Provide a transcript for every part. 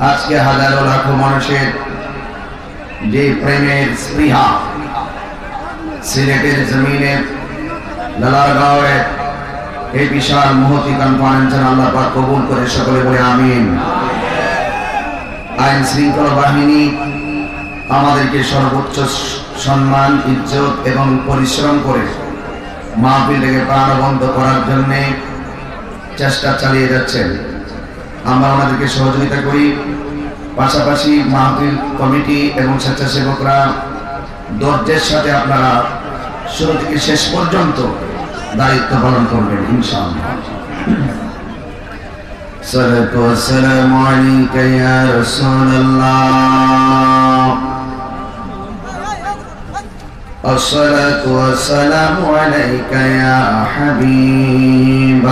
আজকে হাজারো লাখো মানুষের যে প্রেমের স্পৃহা সিলেটের জমিনে লালারগাঁওয়ে এই বিশাল মহতি কনফারেন্স আল্লাহ পাক কবুল করে সকলে বলে আমিন। আইন শৃঙ্খলা বাহিনী আমাদেরকে সর্বোচ্চ সম্মান, ইজ্জত এবং পরিশ্রম করে মাহফিলটাকে প্রাণবন্ত করার জন্য চেষ্টা চালিয়ে যাচ্ছেন। আমরা ওনাদেরকে সহযোগিতা করি, পাশাপাশি মাহফিল কমিটি এবং স্বেচ্ছাসেবকরা ধৈর্যের সাথে আপনারা শুরু থেকে শেষ পর্যন্ত দায়িত্ব পালন করবেন ইনশাআল্লাহ। সালাতু ওয়াসসালামু আলাইকা ইয়া রাসূলুল্লাহ, আসসালাতু ওয়াসসালামু আলাইকা ইয়া হাবিবাল্লাহ,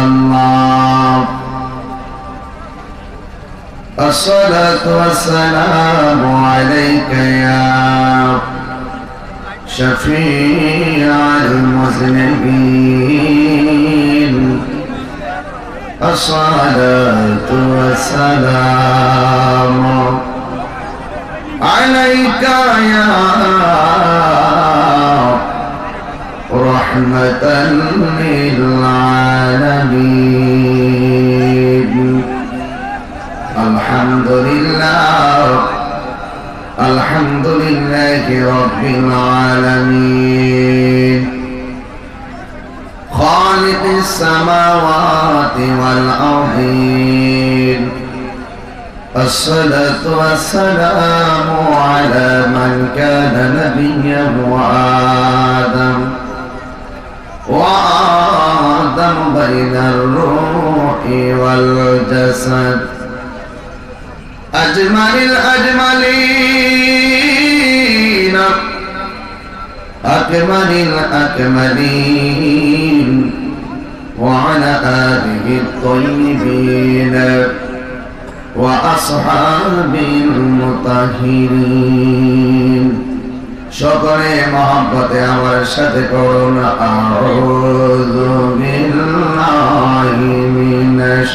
আসসালাতু ওয়াসসালামু আলাইকা ইয়া শফিউল মুযনিবিন, আসসালাতু ওয়াসসালামু আলাইকা ইয়া রাহমাতাল লিল আলামিন। আলহামদুলিল্লাহ, আলহামদুলিল্লাহি রাব্বিল আলামিন, খালিকিস সামাওয়াতি ওয়াল আরদিন। الصلاة والسلام على من كان نبيا وآدم بين الروح والجسد أجمل الأجملين أكمل الأكملين وعلى آله الطيبين وأصحابه المطهرين। সকলে মহব্বতে আমার সাথে করুন আউযু বিল্লাহি মিনাশ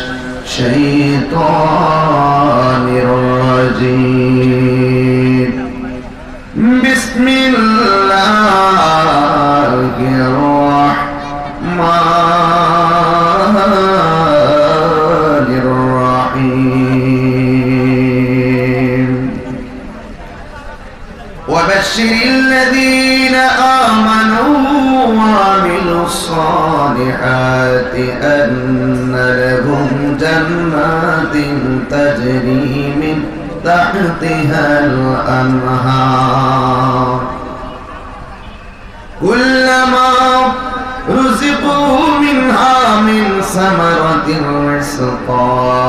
শাইতানির রাজীম, বিসমিল্লাহির রাহমানির রাহিম। وبشر الذين آمنوا وعملوا الصالحات أن لهم جنات تجري من تحتها الأنهار كلما رزقوا منها من ثمرة رزقا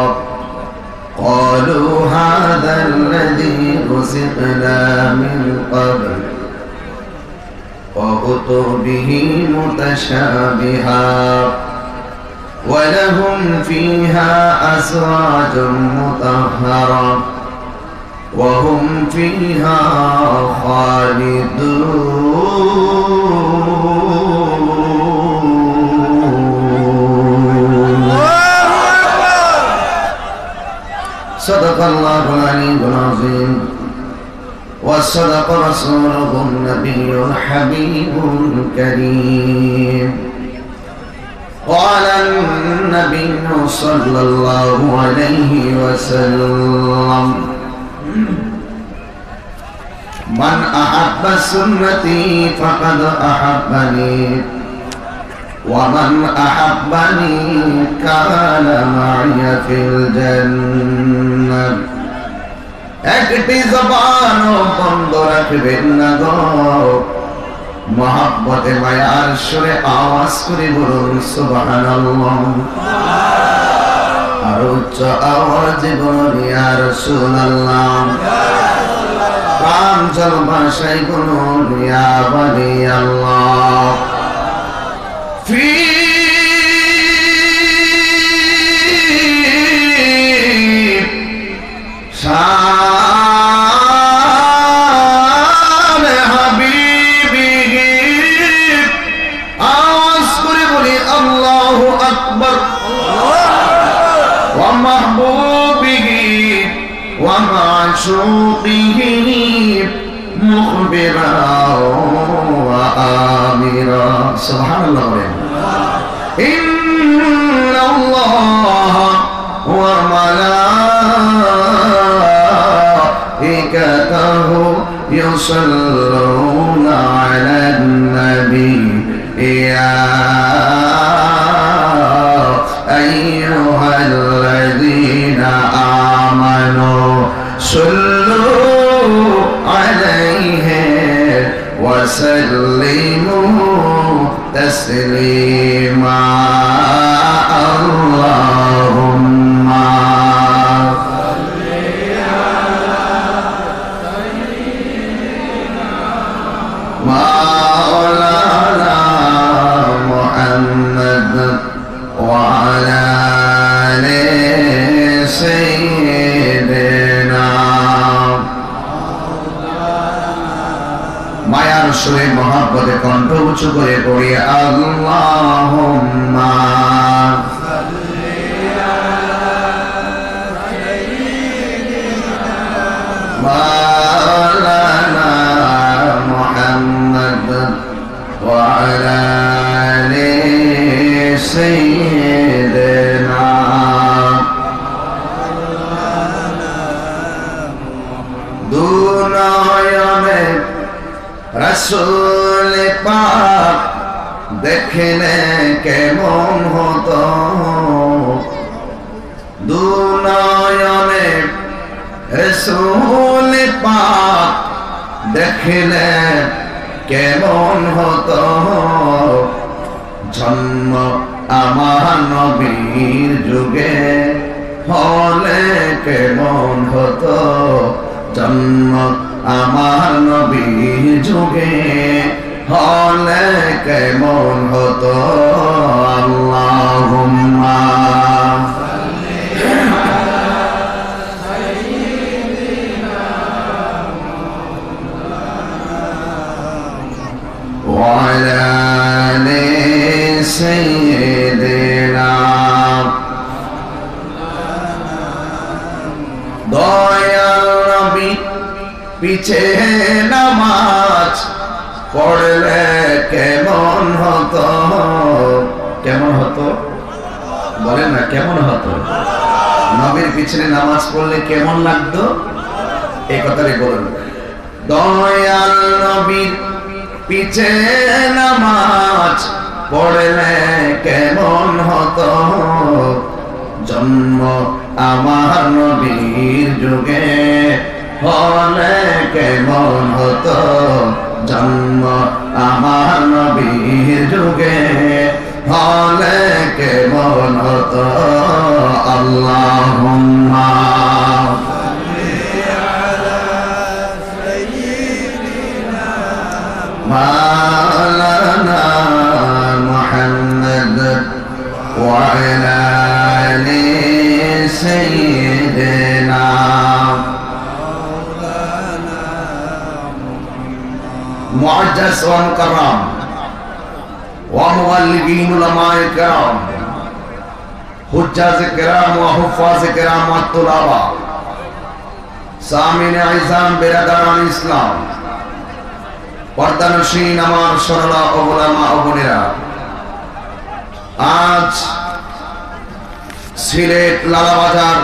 قالوا هذا الذي رزقنا من قبل وأتوا به متشابها ولهم فيها أزواج مطهرة وهم فيها خالدون. صدق الله العلي العظيم وصدق رسوله النبي الحبيب الكريم. قال النبي صلى الله عليه وسلم من أحب سنتي فقد أحبني ومن أحبني كان معي في الجنة. একটি জবান বন্ধ রাখবেন না গো, মহব্বতে মায়ার সুরে আওয়াজ করে বলুন সুবহানাল্লাহ। আর উচ্চ আওয়াজে বলুন ইয়া রাসূলুল্লাহ। প্রাঞ্জল ভাষায় বলুন ইয়া ওয়ালি আল্লাহ। ومعشوقه مخبرا وآمرا سبحان الله. إن الله وملائكته يصلون على النبي يا أيها الذين آمنوا صلوا عليه وسلموا تسليما. اللهم صل على سيدنا مولانا محمد وعلى آل سيدنا. মায়ার সুরে মহব্বতে কণ্ঠ উঁচু করে পড়ি আল্লাহুম্মা সাল্লি আলা সাইয়্যিদিনা মাওলানা মুহাম্মদ ওয়া আলা আলি সাইয়্যিদিনা. দুনয়নে রাসূল পাক দেখলে কেমন হতো, দুনয়নে রাসূল পাক দেখলে কেমন হতো, জন্ম আমার নবীর যুগে হলে কেমন হতো, জন্ম আমার নবীর যুগে হলে কেমন হতো। আল্লাহুম্মা সাল্লি আলা সাইয়্যিদিনা ওয়া আলা আলি সাইয়্যিদিনা. দয়াল নবী পিছে নামাজ পড়লে কেমন হতো, কেমন হতো বলেন না, কেমন হতো? নবীর পিছনে নামাজ পড়লে কেমন লাগতো এই কথাটাই বলেন। দয়াল নবীর পিছে নামাজ পড়লে কেমন হতো, জন্ম আমার নবীর যুগে হলে কেমন হতো, জন্ম আমার নবীর যুগে হলে কেমন হতো। আল্লাহুম্মা সাল্লি আলা সাইয়্যিদিনা মাওলানা মুহাম্মদ ওয়া আলা আলি সাইয়্যিদিনা. মুআজ্জাজ ওয়া মুকাররাম ওয়া মুআল্লিমিন উলামায়ে কিরাম হুজ্জাজ কিরাম ওয়া হুফাজ কিরাম ওয়া তুলাবা সামিন আইজাম বিরাদারান ইসলাম পর্দানশীন আমার সরলা ওলামা ও বোনেরা, আজ সিলেট লালাবাজার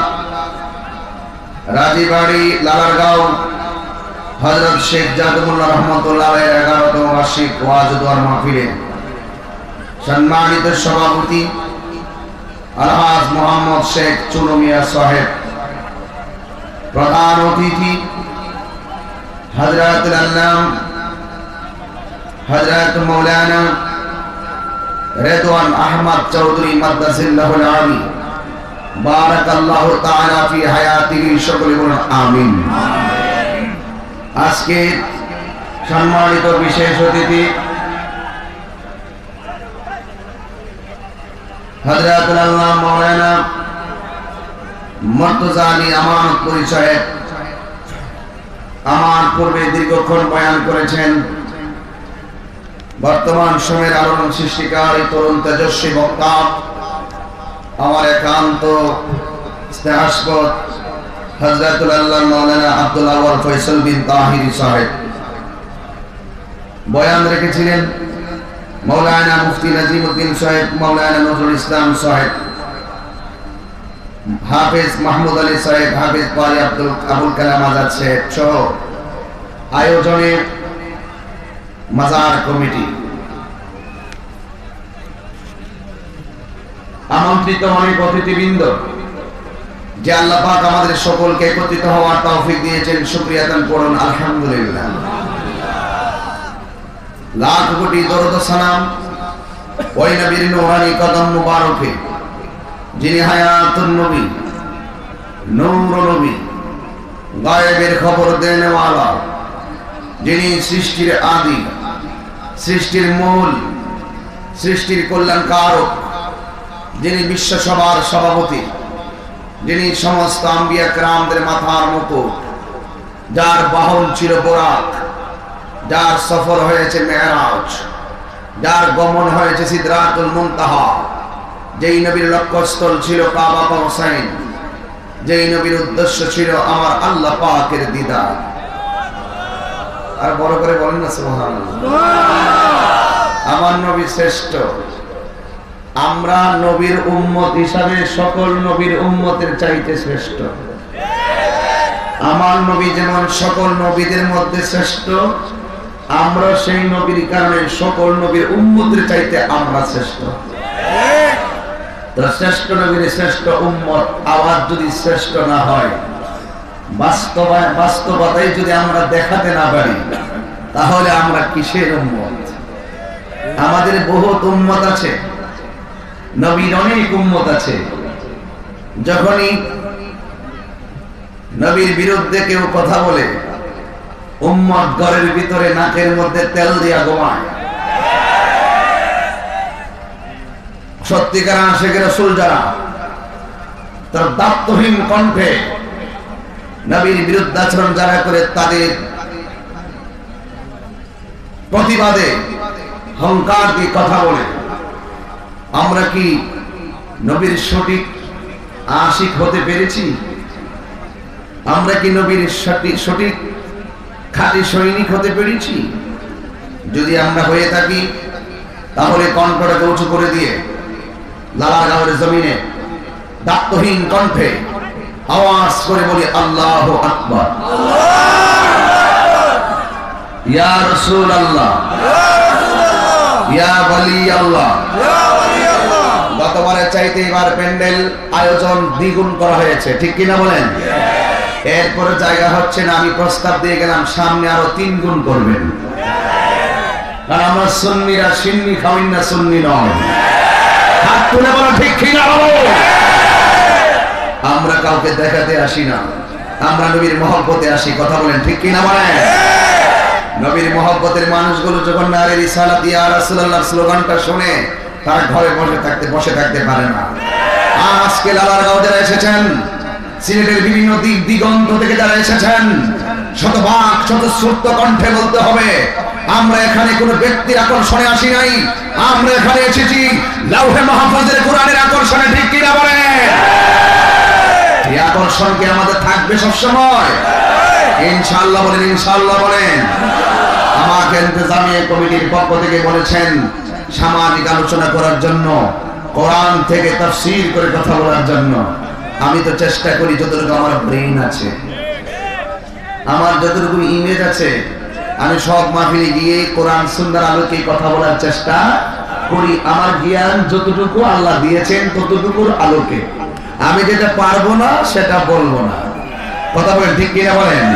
রাজীবাড়ি লালারগাঁও হযরত শেখ জাদুল্লাহ রহমাতুল্লাহ আলাইহির 11তম বার্ষিক ওয়াজ দোয়ার মাহফিলে সম্মানিত সভাপতি আলহাজ মোহাম্মদ শেখ চুনু মিয়া সাহেব, প্রধান অতিথি হযরতুল আল্লাম হযরত মাওলানা রেদওয়ান আহমদ চৌধুরী মাদ্দাসিল্লাহুল আলী বারাকাল্লাহু তাআলা ফি হায়াতিহি, সকলে বলুন আমিন। আজকে সম্মানিত বিশেষ অতিথি হযরতুল আল্লাহ মাওলানা মুর্তজা আলী আমানতপুরী সাহেব আমার পূর্বে দীর্ঘক্ষণ বয়ান করেছেন। বর্তমান সময়ের আলোড়ন সৃষ্টিকারী তরুণ তেজস্বী বক্তা, আমার একান্ত স্নেহাস্পদ হযরতুল আল্লাহ মাওলানা আব্দুল আউয়াল ফয়সাল বিন তাহিরি সাহেব বয়ান রেখেছিলেন। মাওলানা মুফতি নাজিমউদ্দিন সাহেব, মাওলানা নজরুল ইসলাম সাহেব, হাফেজ মাহমুদ আলী সাহেব, হাফেজ কারি আবুল কালাম আজাদ সাহেব সহ আয়োজনে মাজার কমিটি, আমন্ত্রিত অনেক অতিথিবৃন্দ, যে আল্লাহ পাক আমাদের সকলকে একত্রিত হওয়ার তৌফিক দিয়েছেন, শুকরিয়া দান করুন আলহামদুলিল্লাহ। লাখ কোটি দরুদ সালাম ওই নবীর নূরানি কদম মুবারকে, যিনি হায়াতুন নবী, নূর নবী, গায়েবের খবর দেনেওয়ালা, যিনি সৃষ্টির আদি, সৃষ্টির মূল, সৃষ্টির কল্যাণকারক, যিনি বিশ্ব সভার সভাপতি, যিনি সমস্ত আম্বিয়া কেরামদের মাথার মুকুট, যার বাহন ছিল বোরাক, যার সফর হয়েছে মেরাজ, যার গমন হয়েছে সিদরাতুল মুনতাহা, যেই নবীর লক্ষ্যস্থল ছিল কাবা কাউসাইন, যেই নবীর উদ্দেশ্য ছিল আমার আল্লাহ পাকের দিদার। আর বড় করে বলেন না সুবহানাল্লাহ। আমার নবী শ্রেষ্ঠ। আমরা নবীর উম্মত হিসাবে সকল নবীর উম্মতের চাইতে শ্রেষ্ঠ। আমার নবী যেমন সকল নবীদের মধ্যে শ্রেষ্ঠ, আমরা সেই নবীর কারণে সকল নবীর উম্মতের চাইতে আমরা শ্রেষ্ঠ। শ্রেষ্ঠ নবীর শ্রেষ্ঠ উম্মত আওয়াজ যদি শ্রেষ্ঠ না হয়, বাস্তবতায় যদি আমরা দেখাতে না পারি, তাহলে আমরা কিসের উম্মত? আমাদের বহুত উম্মত আছে, নবীর অনেক উম্মত আছে। যখনই নবীর বিরুদ্ধে কেউ কথা বলে, উম্মত ঘরের ভিতরে নাকের মধ্যে তেল দিয়া ঘুমায়। সত্যিকার আশিক রাসূল যারা, তার দায়িত্বহীন কণ্ঠে নবীর বিরুদ্ধাচরণ যারা করে, তাদের প্রতিবাদে হংকার দিয়ে কথা বলে। আমরা কি নবীর সঠিক আশিক হতে পেরেছি? আমরা কি নবীর সঠিক খাঁটি সৈনিক হতে পেরেছি? যদি আমরা হয়ে থাকি, তাহলে কণ্ঠটাকে উঁচু করে দিয়ে লালাগাঁওয়ের জমিনে দায়িত্বহীন কণ্ঠে আওয়াজ করে বলি আল্লাহু আকবার, ইয়া রাসূলুল্লাহ, ইয়া ওয়ালি আল্লাহ। গতবারের চাইতে এবার প্যান্ডেল আয়োজন দ্বিগুণ করা হয়েছে, ঠিক কিনা বলেন? এরপরে জায়গা হচ্ছে না, আমি প্রস্তাব দিয়ে গেলাম সামনে আরো 3 গুণ করবেন। কারণ আমরা সুন্নিরা সিন্নি খাওয়াই না, সুন্নি নয়। হাত তুলে বলো ঠিক কিনা বলো। আমরা কাউকে দেখাতে আসি না, আমরা নবীর মহব্বতে আসি, কথা বলেন ঠিক কিনা বলেন? নবীর মহব্বতের মানুষগুলো যখন নারে রিসালাত ইয়া রাসূলুল্লাহ স্লোগানটা শুনে, তারা ঘরে বসে থাকতে পারে না। আজকে লালাগাঁও যারা এসেছেন, সিলেটের বিভিন্ন দিক দিগন্ত থেকে যারা এসেছেন, শতভাগ স্বতঃস্ফূর্ত কণ্ঠে বলতে হবে, আমরা এখানে কোন ব্যক্তির আকর্ষণে আসি নাই, আমরা এখানে এসেছি লাউহে মাহফুজের কোরআনের আকর্ষণে, ঠিক কিনা বলেন? এই আকর্ষণ কি আমাদের থাকবে সব সময়? ইনশাআল্লাহ বলেন, ইনশাআল্লাহ বলেন। আমাকে ইন্তেজামিয়া কমিটির পক্ষ থেকে বলেছেন সামাজিক আলোচনা করার জন্য, কোরআন থেকে তাফসীর করে কথা বলার জন্য। আমি তো চেষ্টা করি যতটুকু আমার ব্রেইন আছে, আমার যতটুকু ইমেজ আছে, আমি সব মাহফিলে গিয়ে কোরআন সুন্নাহর আলোকে কথা বলার চেষ্টা করি। আমার জ্ঞান যতটুকু আল্লাহ দিয়েছেন ততটুকুর আলোকে। আমি যেটা পারবো না সেটা বলবো না, কথা বলেন ঠিক কিনা বলেন?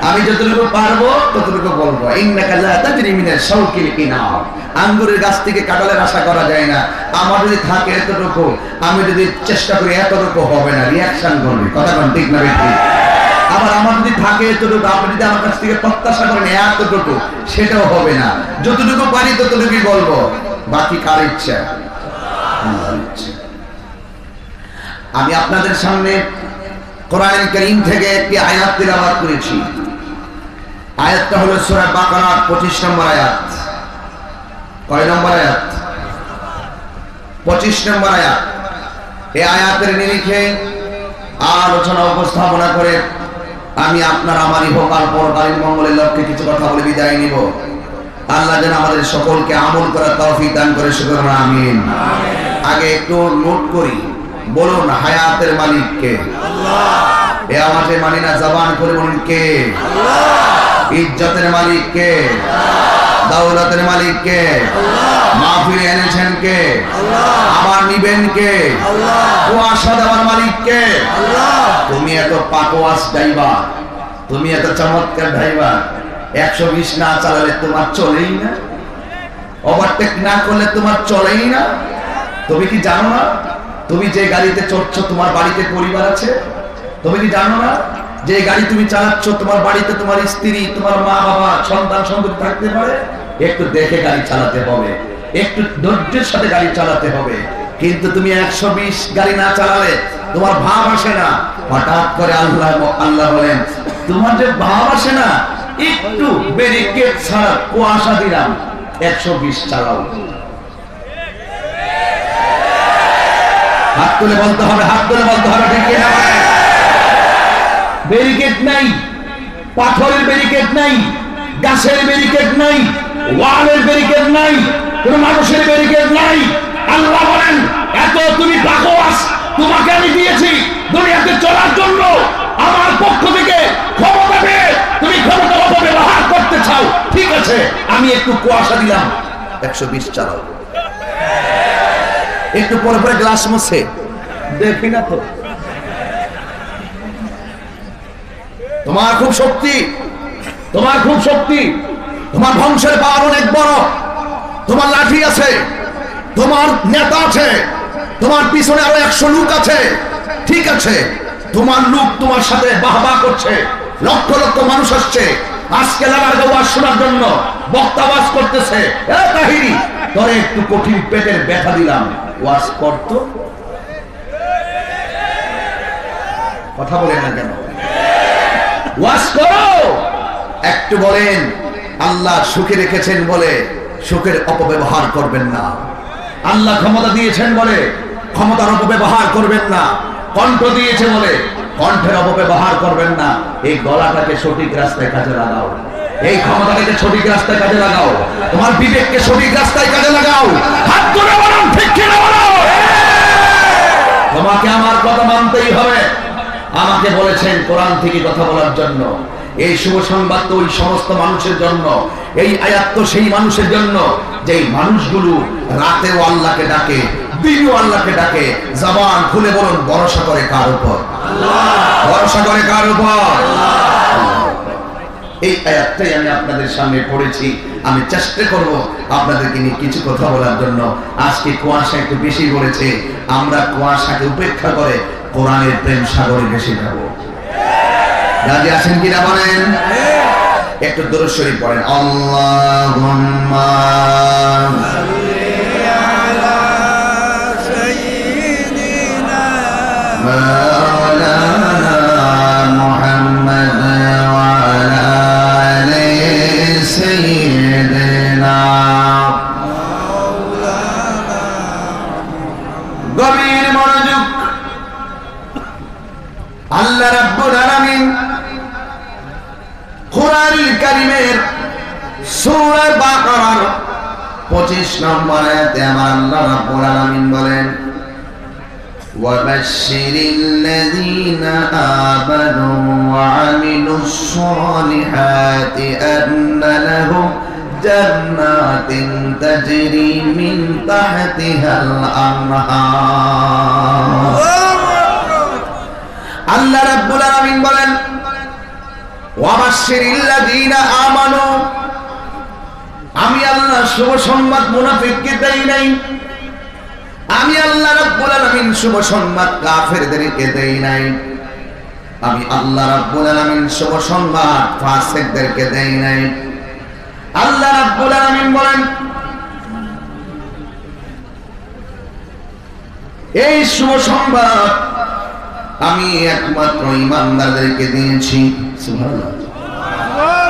আমি যতটুকু পারবো ততটুকু বলবো। ইন্নাকা লা তাজরি মিনাশ শাওকিল ইনাব, আঙ্গুরের গাছ থেকে কাঁঠালের আশা করা যায় না। আমার যদি থাকে এতটুকু, আমি যদি চেষ্টা করি এতটুকু হবে না, রিয়াকশন করবে, কথা বলেন ঠিক না ঠিক? আবার আমার যদি থাকে এতটুকু, আপনি যদি আমার কাছ থেকে প্রত্যাশা করেন এতটুকু, সেটাও হবে না। যতটুকু পারি ততটুকুই বলবো, বাকি কার ইচ্ছা? আল্লাহর ইচ্ছা। আমি আপনাদের সামনে কোরআনুল কারীম থেকে একটি আয়াত তিলাওয়াত করেছি। আয়াতটা হলো সূরা বাকারা 25 নম্বর আয়াত। কয় নম্বর আয়াত? 25 নম্বর আয়াত। এই আয়াতের নিরিখে আলোচনা উপস্থাপনা করে আমি আপনার আমারই হোকাল পরকালীন মঙ্গলের লক্ষ্যে কিছু কথা বলে বিদায় নিব। আল্লাহ যেন আমাদের সকলকে আমল করার তৌফিক দান করে, শুকর আমিন। আগে একটু নোট করি, বলুন হায়াতের মালিক কে? আল্লাহ। এ আমাদের মানি না, জবান করে বলুন কে? আল্লাহ। ইজ্জতের মালিক কে? আল্লাহ। দৌলতের মালিক কে? আল্লাহ। মাহফিলে এনেছেন কে? আল্লাহ। আবার নিবেন কে? আল্লাহ। কুয়াশা দেওয়ার মালিক কে? আল্লাহ। তুমি এত পাকওয়াজ ড্রাইভার, তুমি এত চমৎকার ড্রাইভার, 120 না চালালে তোমার চলেই না, ওভারটেক না করলে তোমার চলেই না। তুমি কি জানো না তুমি যে গাড়িতে চড়ছো তোমার বাড়িতে পরিবার আছে? তুমি কি জানো না যে গাড়ি তুমি চালাচ্ছ তোমার বাড়িতে তোমার স্ত্রী, তোমার মা বাবা, সন্তান সন্ততি থাকতে পারে? একটু দেখে গাড়ি চালাতে হবে, একটু ধৈর্যের সাথে গাড়ি চালাতে হবে। কিন্তু তুমি 120 গাড়ি না চালালে তোমার ভাব আসে না। হঠাৎ করে আল্লাহ বলেন তোমার যে ভাব আসে না, একটু ব্যারিকেড ছাড়া কুয়াশা দিলাম, 120 চালাও। হাত তুলে বলতে হবে, হাত তুলে বলতে হবে, ঠিক না? ব্যারিকেড নাই, পাথরের ব্যারিকেড নাই, গাছের ব্যারিকেড নাই, ওয়ালের ব্যারিকেড নাই, কোন মানুষের ব্যারিকেড নাই। আল্লাহ বলেন এত তুমি পাকওয়াজ তোমাকে আমি দিয়েছি দুনিয়াতে চলার জন্য, আমার পক্ষ থেকে ক্ষমতা পেয়ে তুমি ক্ষমতা অপব্যবহার করতে চাও, ঠিক আছে আমি একটু কুয়াশা দিলাম, 120 চালাও। একটু পরে পরে গ্লাস মুছে দেখি না তো, তোমার খুব শক্তি, তোমার খুব শক্তি, তোমার বংশের পাওয়ার অনেক বড়, তোমার লাঠি আছে, তোমার নেতা আছে, তোমার পিছনে আরো 100 লোক আছে, ঠিক আছে তোমার লোক তোমার সাথে বাহবা করছে, লক্ষ লক্ষ মানুষ আসছে আজকে লাগার ওয়াজ শোনার জন্য, বক্তা ওয়াজ করতেছে। এ তাহিরি তোরে একটু কঠিন পেটের ব্যথা দিলাম, ওয়াজ করতো, কথা বলেন না কেন? ওয়াজ করো একটু। বলেন আল্লাহ সুখে রেখেছেন বলে সুখের অপব্যবহার করবেন না। আল্লাহ ক্ষমতা দিয়েছেন বলে ক্ষমতার অপব্যবহার করবেন না। কণ্ঠ দিয়েছে বলে কণ্ঠের অপব্যবহার করবেন না। এই গলাটাকে সঠিক রাস্তায় কাজে লাগাও, এই ক্ষমতাটাকে সঠিক রাস্তায় কাজে লাগাও, তোমার বিবেককে সঠিক রাস্তায় কাজে লাগাও। হাত তুলে বলুন ঠিক কিনা বলো। তোমাকে আমার কথা মানতেই হবে। আমাকে বলেছেন কোরআন থেকে কথা বলার জন্য। এই শুভ সংবাদ তো ওই সমস্ত মানুষের জন্য, এই আয়াত তো সেই মানুষের জন্য যেই মানুষগুলো রাতেও আল্লাহকে ডাকে, দিনেও আল্লাহকে ডাকে। জবান খুলে বলুন ভরসা করে কার উপর? আল্লাহ। ভরসা করে কার উপর? আল্লাহ। এই আয়াতটাই আমি আপনাদের সামনে পড়েছি। আমি চেষ্টা করব আপনাদেরকে নিয়ে কিছু কথা বলার জন্য। আজকে কুয়াশা একটু বেশি বলেছে, আমরা কুয়াশাকে উপেক্ষা করে কোরআনের প্রেম সাগরে বেশি যাব। রাজি আছেন কিনা বলেন? একটু দরুদ শরীফ পড়েন। আল্লাহুম্মা সাল্লি আলা সাইয়্যিদিনা মাওলানা মুহাম্মদ ওয়া আলা আলি সাইয়্যিদিনা মাওলানা। গভীর মনোযোগ। আল্লাহ রাব্বুল আলামিন কোরআনুল কারীমের সূরা বাকারার 25 নম্বর আয়াতে আমার আল্লাহ রাব্বুল আলামিন বলেন ওয়াবাশশিরিল্লাযীনা আমানু ওয়া আমিলুস সালিহাতি আন্না লাহুম জান্নাতিন তাজরি মিন তাহতিহাল আনহার। আল্লাহ রাব্বুল আলামিন বলেন ওয়াবাশশিরিল্লাযীনা আমানু, আমি আল্লাহ শুভ সংবাদ মুনাফিককে দেই নাই, আমি আল্লাহ রাব্বুল আলামিন শুভ সংবাদ কাফেরদেরকে দেই নাই, আমি আল্লাহ রাব্বুল আলামিন শুভ সংবাদ ফাসিকদেরকে দেই নাই। আল্লাহ রাব্বুল আলামিন বলেন এই শুভ সংবাদ আমি একমাত্র ঈমানদারদেরকে দিয়েছি। সুবহানাল্লাহ।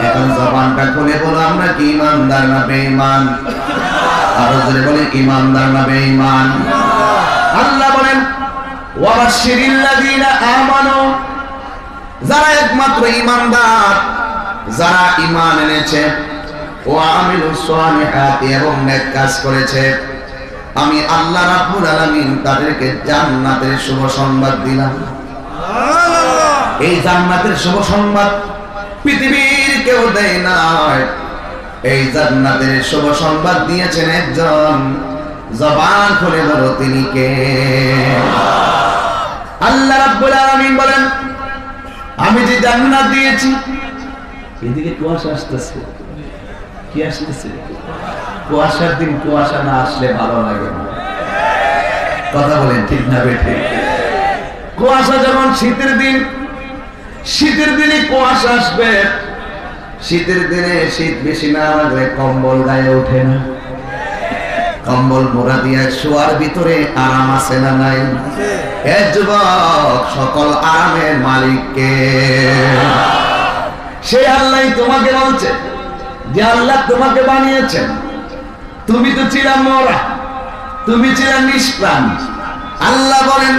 এখন জবানটা খুলে বলো আমরা কি ঈমানদার না বেঈমান? আরো জোরে বলে ঈমানদার না বেঈমান? আল্লাহ বলেন ওয়াবাশশিরিল্লাযীনা আমানু, যারা একমাত্র ঈমানদার, যারা ঈমান এনেছে, ওয়া আমিলুস সালিহাতি, এবং নেক কাজ করেছে, আমি আল্লাহ রাব্বুল আলামিন তাদেরকে জান্নাতের শুভ সংবাদ দিলাম। এই জান্নাতের শুভ সংবাদ পৃথিবীর কেউ দেয় না। এই জান্নাতের শুভ সংবাদ দিয়েছেন একজন, জবান খুলে বলো তিনি কে? আল্লাহ রাব্বুল আলামিন বলেন, আমি যে জান্নাত দিয়েছি। এদিকে কুয়াশা আসতেছে, কি আসতেছে? কুয়াশার দিন কুয়াশা না আসলে ভালো লাগে না। কথা বলেন ঠিক না বেঠিক? কুয়াশা যেমন শীতের দিন, শীতের দিনে কুয়াশা আসবে। শীতের দিনে শীত বেশি না লাগলে কম্বল গায়ে ওঠে না। কম্বল মোড়া দিয়ে শোয়ার ভিতরে আরাম আছে না নাই? হে যুবক, সকল আরামের মালিককে সেই আল্লাহ তোমাকে বলছে যে আল্লাহ তোমাকে বানিয়েছেন। তুমি তো ছিলা মরা, তুমি ছিলা নিষ্প্রাণ। আল্লাহ বলেন,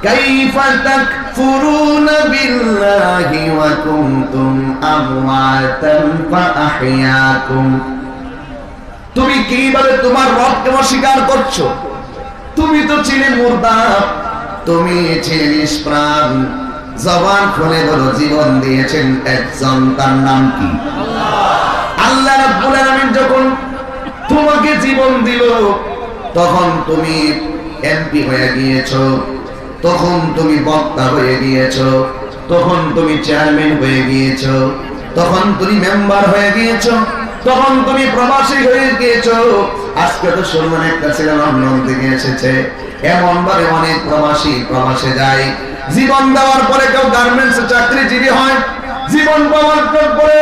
কাইফা তাকফুরুনা বিল্লাহি ওয়া কুনতুম আমওয়াতান ফাআহইয়াকুম। তুমি কিভাবে তোমার রবকে অস্বীকার করছো? তুমি তো ছিলে মুর্দা, তুমি ছিলে নিষ্প্রাণ। জবান খুলে বলো, জীবন দিয়েছেন একজন, তার নাম কি? আল্লাহ রাব্বুল আলামিন যখন তোমাকে জীবন দিল, তখন তুমি এমপি হয়ে গিয়েছো, তখন তুমি বক্তা হয়ে গিয়েছো, তখন তুমি চেয়ারম্যান হয়ে গিয়েছো, তখন তুমি মেম্বার হয়ে গিয়েছো, তখন তুমি প্রবাসী হয়ে গিয়েছো। আজকে তো শুনলেন একটা ছেলে লন্ডন থেকে এসেছে। এমন ভাবে অনেক প্রবাসী প্রবাসে যায়। জীবন দেওয়ার পরে কেউ গার্মেন্টসে চাকরিজীবী হয়, জীবন পাওয়ার পরে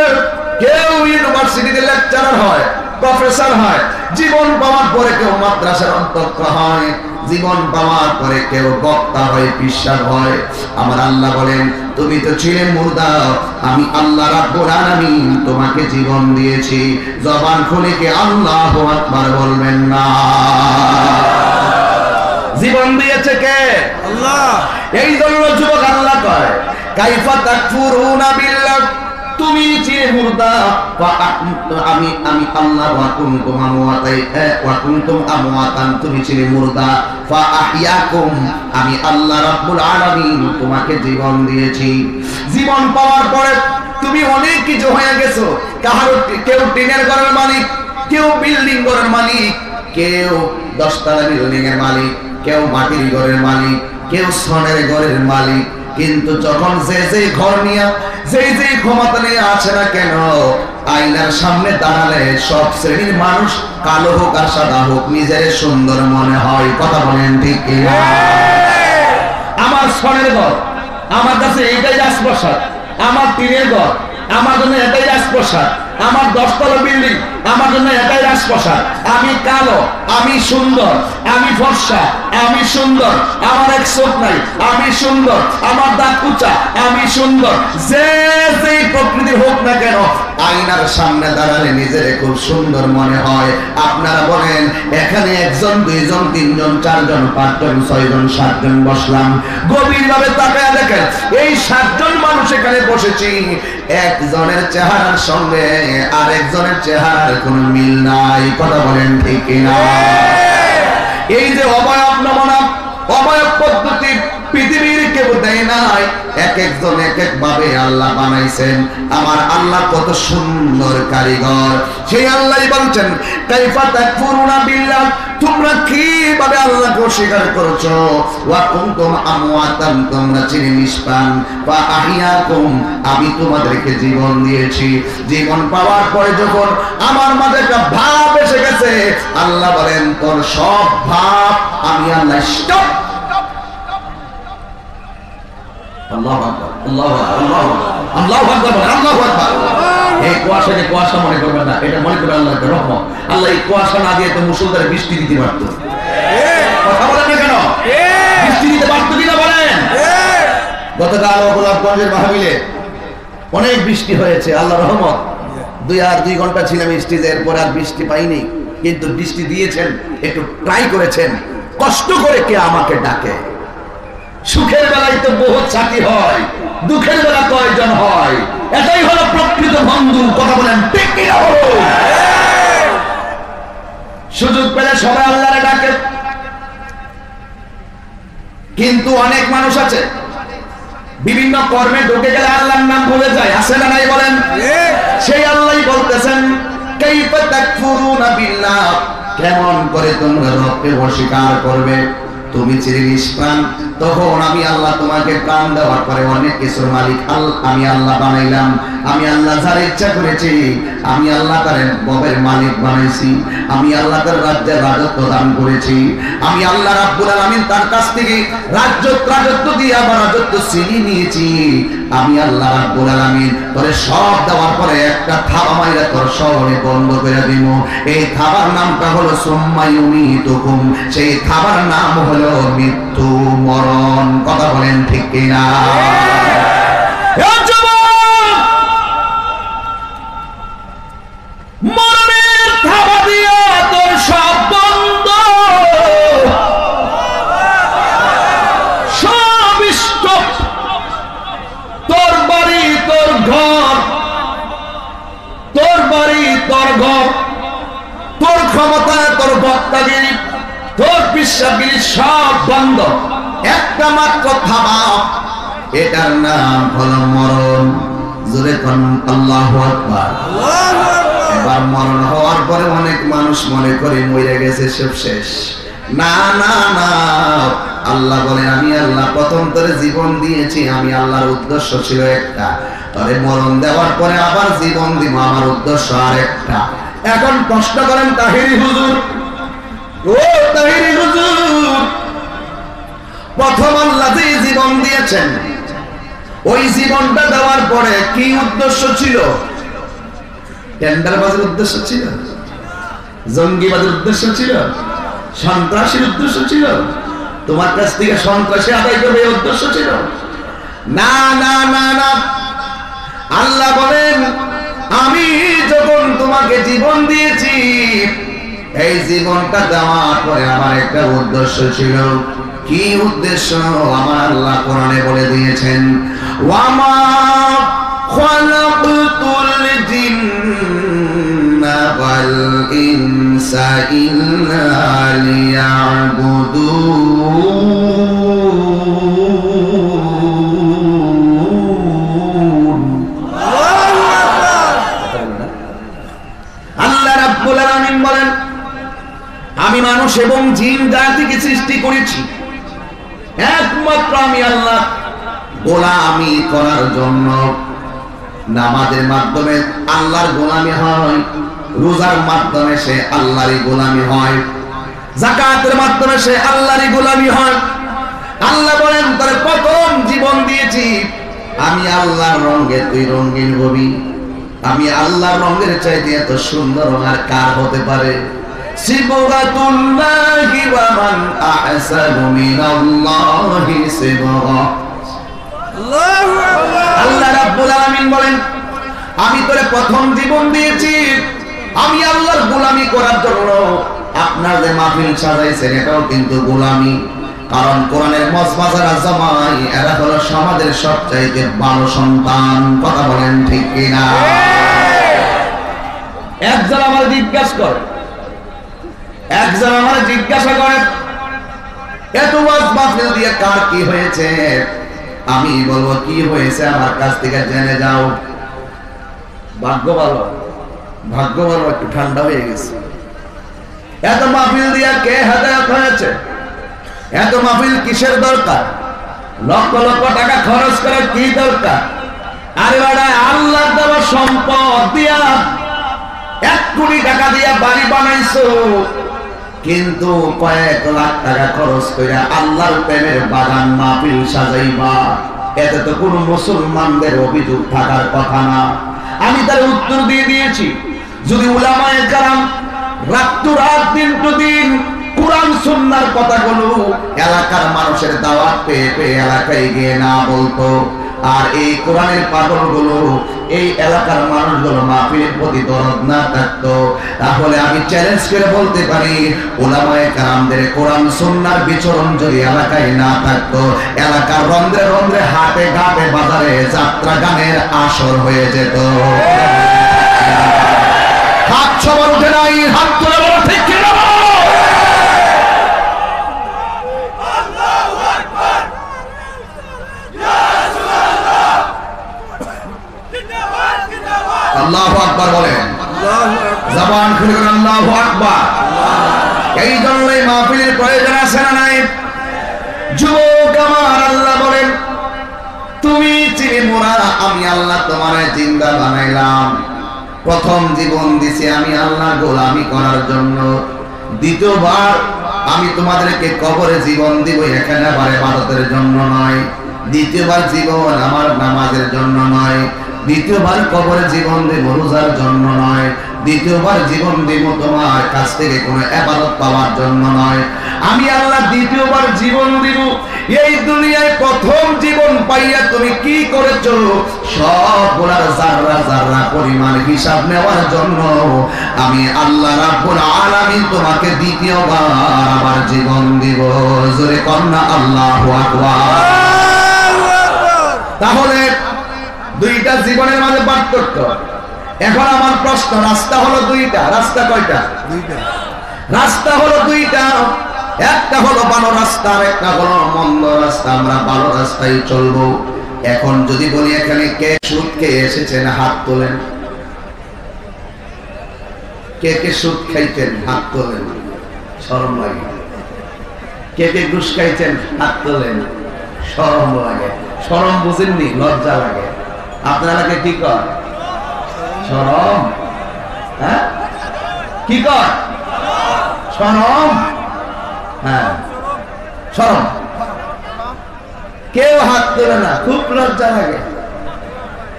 কেউ ইউনিভার্সিটিতে লেকচারার হয়, প্রফেসর হয়, জীবন পাওয়ার পরে কেউ মাদ্রাসার অধ্যক্ষ হয়, জীবন পাওয়ার পরে কেউ বক্তা হয়, বিশ্বাস হয়। আমার আল্লাহ বলেন, তুমি তো ছিলে মুর্দা, আমি আল্লাহ রাব্বুল আলামিন তোমাকে জীবন দিয়েছি। জবান খুলে কি আল্লাহু আকবার বলবেন না? জীবন দিয়েছে কে? আল্লাহ। এই জন্য যুবক আল্লাহ কয়, কাইফা তাকফুরুনা বিল্লাহ, তুমি ছিলে মুর্দা, আমি আল্লাহ ওয়া কুনতুম আমওয়াতান, তুমি ছিলে মুর্দা, ফাআহইয়াকুম, আমি আল্লাহ রাব্বুল আলামিন তোমাকে জীবন দিয়েছি। জীবন পাওয়ার পরে তুমি অনেক কিছু হয়ে গেছো। কেউ টিনের ঘরের মালিক, কেউ বিল্ডিং ঘরের মালিক, কেউ 10 তলা বিল্ডিং এর মালিক, কেউ মাটির ঘরের মালিক, কেউ সোনার ঘরের মালিক। কিন্তু যখন যে ঘর নিয়ে যে ক্ষমতা নিয়ে আছে না কেন, আয়নার সামনে দাঁড়ালে সব শ্রেণীর মানুষ, কালো হোক আর সাদা হোক, নিজের সুন্দর মনে হয়। কথা বলেন ঠিক কিনা? আমার সোনার ঘর, আমার কাছে এইটাই রাজপ্রাসাদ। আমার টিনের ঘর, আমার জন্য এটাই রাজপ্রাসাদ। আমার 10 তলা বিল্ডিং, আমার জন্য এটাই রাজপ্রাসাদ। আমি কালো, আমি সুন্দর, আমি ফর্সা, আমি সুন্দর, আমার এক চোখ নাই, আমি সুন্দর, আমার দাঁত উঁচা, আমি সুন্দর। যে প্রকৃতির হোক না কেন, আয়নার সামনে দাঁড়ালে নিজের খুব সুন্দর মনে হয়। আপনারা বলেন, এখানে 1 জন 2 জন 3 জন 4 জন 5 জন 6 জন 7 জন বসলাম, গভীরভাবে তাকায় দেখেন, এই 7 জন মানুষ এখানে বসেছি। একজনের চেহারার সঙ্গে আরেকজনের চেহারার কোনো মিল নাই। কথা বলেন ঠিক কিনা? এই যে অবয়ব নমুনা, অবয়ব পদ্ধতি পৃথিবীর কেউ দেয় নাই। এক একজন এক এক ভাবে আল্লাহ বানাইছেন। আমার আল্লাহ কত সুন্দর কারিগর। সেই আল্লাহই বলছেন, কাইফা তাকফুরুনা বিল্লাহ, তোমরা কিভাবে আল্লাহকে অস্বীকার করছো? ওয়া কুনতুম আমওয়াতান, তোমরা ছিলে নিষ্প্রাণ, ফাআহইয়াকুম, আমি তোমাদেরকে জীবন দিয়েছি। জীবন পাওয়ার পরে যখন আমার মাঝে একটা ভাব এসে গেছে, আল্লাহ বলেন, তোর সব ভাব আমি আল্লাহ স্টপ। আল্লাহু আকবার, আল্লাহু আকবার, আল্লাহু আকবার, আল্লাহু আকবার। এই কুয়াশাকে কুয়াশা মনে করবেন না, এটা মনে করে আল্লাহর রহমত। আল্লাহ এই কুয়াশা না দিয়ে তো মুষলধারে বৃষ্টি দিতে পারতো। কথা বলেন না কেন? বৃষ্টি দিতে পারতো কিনা বলেন? গতকাল গোলাপগঞ্জের মাহফিলে অনেক বৃষ্টি হয়েছে, আল্লাহর রহমত। 2 ঘন্টা ছিলাম স্টেজের পর, আর বৃষ্টি পাইনি। কিন্তু বৃষ্টি দিয়েছেন, একটু ট্রাই করেছেন, কষ্ট করে কে আমাকে ডাকে। সুখের বেলায় তো বহুত সাথী হয়, দুঃখের বেলা কয়জন হয়? এটাই হলো প্রকৃত বন্ধু। কথা বলেন ঠিক কি না? সুযোগ পেলে সবাই আল্লাহরে ডাকে, কিন্তু অনেক মানুষ আছে বিভিন্ন কর্মে ঢুকে গেলে আল্লাহর নাম ভুলে যায়। আছে না নাই বলেন? সেই আল্লাহই বলতেছেন কাইফা তাকফুরুনা বিল্লাহ, কেমন করে তোমরা রবকে অস্বীকার করবে? তুমি ছিলে নিষ্প্রাণ, তখন আমি আল্লাহ তোমাকে প্রাণ দেওয়ার পরে অনেক কিছুর মালিক আমি আল্লাহ বানাইলাম। আমি আল্লাহ যার ইচ্ছা করেছি, আমি আল্লাহ তার ববের মালিক বানাইছি। আমি আল্লাহ তার রাজ্যের রাজত্ব দান করেছি। আমি আল্লাহ রাব্বুল আলামিন তার কাছ থেকে রাজত্ব দিয়ে আবার রাজত্ব ছিনিয়ে নিয়েছি। আমি আল্লাহ রাব্বুল আলামিন তোরে সব দেওয়ার পরে একটা থাবা মাইরা তোর শহরে বন্ধ করে দিব। এই থাবার নামটা হলো সুম্মা ইউমিতুকুম, সেই থাবার নাম হলো মৃত্যু, মরণ। কথা বলেন ঠিক কিনা? মরণের থাবা দিয়া তোর সব বন্ধ, সব স্টপ। তোর বাড়ি তোর ঘর, তোর বাড়ি তোর ঘর, তোর ক্ষমতা তোর বক্তাগিরি তোর পিসাগিরি সব বন্ধ। একটা মাত্র থাবা, এটার নাম হলো মরণ। জোরে কোন আল্লাহু আকবার। এবার মরণ হওয়ার পরে অনেক মানুষ মনে করে মরে গেছে, সব শেষ। না না না, আল্লাহ বলে আমি আল্লাহ প্রথম তোরে জীবন দিয়েছি, আমি আল্লাহর উদ্দেশ্য ছিল একটা, তোরে মরণ দেওয়ার পরে আবার জীবন দিব, আমার উদ্দেশ্য আরেকটা। এখন প্রশ্ন করেন তাহিরি হুজুর, ও তাহিরি হুজুর, প্রথম আল্লাহ যে জীবন দিয়েছেন, ওই জীবনটা দেওয়ার পরে কি উদ্দেশ্য ছিল? টেন্ডারবাজির উদ্দেশ্য ছিল? জঙ্গিবাদের উদ্দেশ্য ছিল? সন্ত্রাসীর উদ্দেশ্য ছিল? তোমার কাছ থেকে সন্ত্রাসী আদায় করবে এই উদ্দেশ্য ছিল? না না না না, আল্লাহ বলেন আমি যখন তোমাকে জীবন দিয়েছি, এই জীবনটা দেওয়ার পরে আমার একটা উদ্দেশ্য ছিল। কি উদ্দেশ্য? আমার আল্লাহ কোরআনে বলে দিয়েছেন, ওয়ামা খালাকতুল জিন্না ওয়াল ইনসা ইল্লা লিয়াবুদুন। আল্লাহ রাব্বুল আলামিন বলেন আমি মানুষ এবং জিন জাতিকে সৃষ্টি করেছি একমাত্র আমি আল্লাহ গোলামি করার জন্য। নামাজের মাধ্যমে আল্লাহর গোলামি হয়, রোজার মাধ্যমে সে আল্লাহরই গোলামি হয়, যাকাতের মাধ্যমে সে আল্লাহরই গোলামি হয়। আল্লাহ বলেন তোর প্রথম জীবন দিয়েছি, আমি আল্লাহর রঙে তুই রঙিন হবি। আমি আল্লাহর রঙের চাইতে এত সুন্দর রঙ আর কার হতে পারে? সিবগাতুল্লাহি ওয়া মান আহসানু মিনাল্লাহি সিবগা। আল্লাহু আকবার। আল্লাহ রাব্বুল আলামিন বলেন আমি তোরে প্রথম জীবন দিয়েছি, আমি আল্লাহর গোলামি করার জন্য। আপনার যে মাহফিল সাজাইছেন এটাও কিন্তু গোলামি, কারণ কোরআনের মজমাজারা জামাই এরা হলো সমাজের সবচাইতে ভালো সন্তান। কথা বলেন ঠিক কিনা? একজন আমার জিজ্ঞাসা করে এত ওয়াজ মাহফিল দিয়ে কার কি হয়েছে? আমি বলবো কি হয়েছে আমার কাছ থেকে জেনে যাও। ভাগ্য ভালো একটু ঠান্ডা হয়ে গেছে। এত মাহফিল দিয়া কে হেদায়েত হয়েছে? এত মাহফিল কিসের দরকার? লক্ষ লক্ষ টাকা খরচ করার কি দরকার? আরে বাড়া আল্লাহ দেওয়া সম্পদ দিয়া 1 কোটি টাকা দিয়া বাড়ি বানাইছো, কিন্তু কয়েক লাখ টাকা খরচ করে আল্লাহর প্রেমের বাগান মাহফিল সাজাইবা, এতে তো কোনো মুসলমানদের অভিযোগ থাকার কথা না। আমি তার উত্তর দিয়ে দিয়েছি, যদি উলামায়ে কেরাম রাত দিন টু দিন কুরআন সুন্নাহর কথাগুলো এলাকার মানুষের দাওয়াত পেয়ে এলাকায় গিয়ে না বলতো, আর এই কোরআনের পাগলগুলো, এই এলাকার মানুষগুলো মাহফিলের প্রতি দরদ না থাকতো, তাহলে আমি চ্যালেঞ্জ করে বলতে পারি উলামায়ে কেরামদের কোরআন সুন্নাহর বিচরণ যদি এলাকায় না থাকতো, এলাকার রন্ধ্রে রন্ধ্রে হাটে ঘাটে বাজারে যাত্রা গানের আসর হয়ে যেত। হাত সবার উঠে নাই, হাত তুলে বলো ঠিক কি না? আল্লাহু আকবার বলেন, জবান খুলে বলেন আল্লাহু আকবার। এই জন্যই মাহফিলের প্রয়োজন আছে না নাই? যুবক আমার, আল্লাহ বলেন তুমি চিনি মোরা, আমি আল্লাহ তোমারে জিন্দা বানাইলাম। প্রথম জীবন দিছি আমি আল্লাহ গোলামি করার জন্য, দ্বিতীয়বার আমি তোমাদেরকে কবরে জীবন দিব এখানে আবার ইবাদতের জন্য নয়, দ্বিতীয়বার জীবন আমার নামাজের জন্য নয়, দ্বিতীয়বার কবরে জীবন দেব রোজার জন্য নয়, দ্বিতীয়বার জীবন দেব তোমার কাছ থেকে কোনো ইবাদত পাওয়ার জন্য নয়। আমি আল্লাহ দ্বিতীয়বার জীবন দিব এই দুনিয়ায় প্রথম জীবন পাইয়া তুমি কি করেছো সবগুলার জাররা জাররা পরিমাণ হিসাব নেওয়ার জন্য আমি আল্লাহ রাব্বুল আলামিন তোমাকে দ্বিতীয়বার আবার জীবন দিব। জোরে কন্না আল্লাহু আকবার। তাহলে দুইটা জীবনের মাঝে পার্থক্য। এখন আমার প্রশ্ন, রাস্তা হলো দুইটা, রাস্তা কয়টা? দুইটা। রাস্তা হলো দুইটা, একটা হলো ভালো রাস্তা আর একটা হলো মন্দ রাস্তা। আমরা ভালো রাস্তায় চলবো। এখন যদি বলি এখানে কে সুদ খেয়ে এসেছেন হাত তোলেন। কে কে সুদ খাইছেন হাত তোলেন, শরম লাগে। কে কে ঘুষ খাইছেন হাত তোলেন, শরম লাগে। শরম বুঝেননি, লজ্জা লাগে। আপনারা কে কি কর? শরম। হ্যাঁ কি কর? শরম। হ্যাঁ শরম। কেউ হাত তোলে না, খুব লজ্জা লাগে।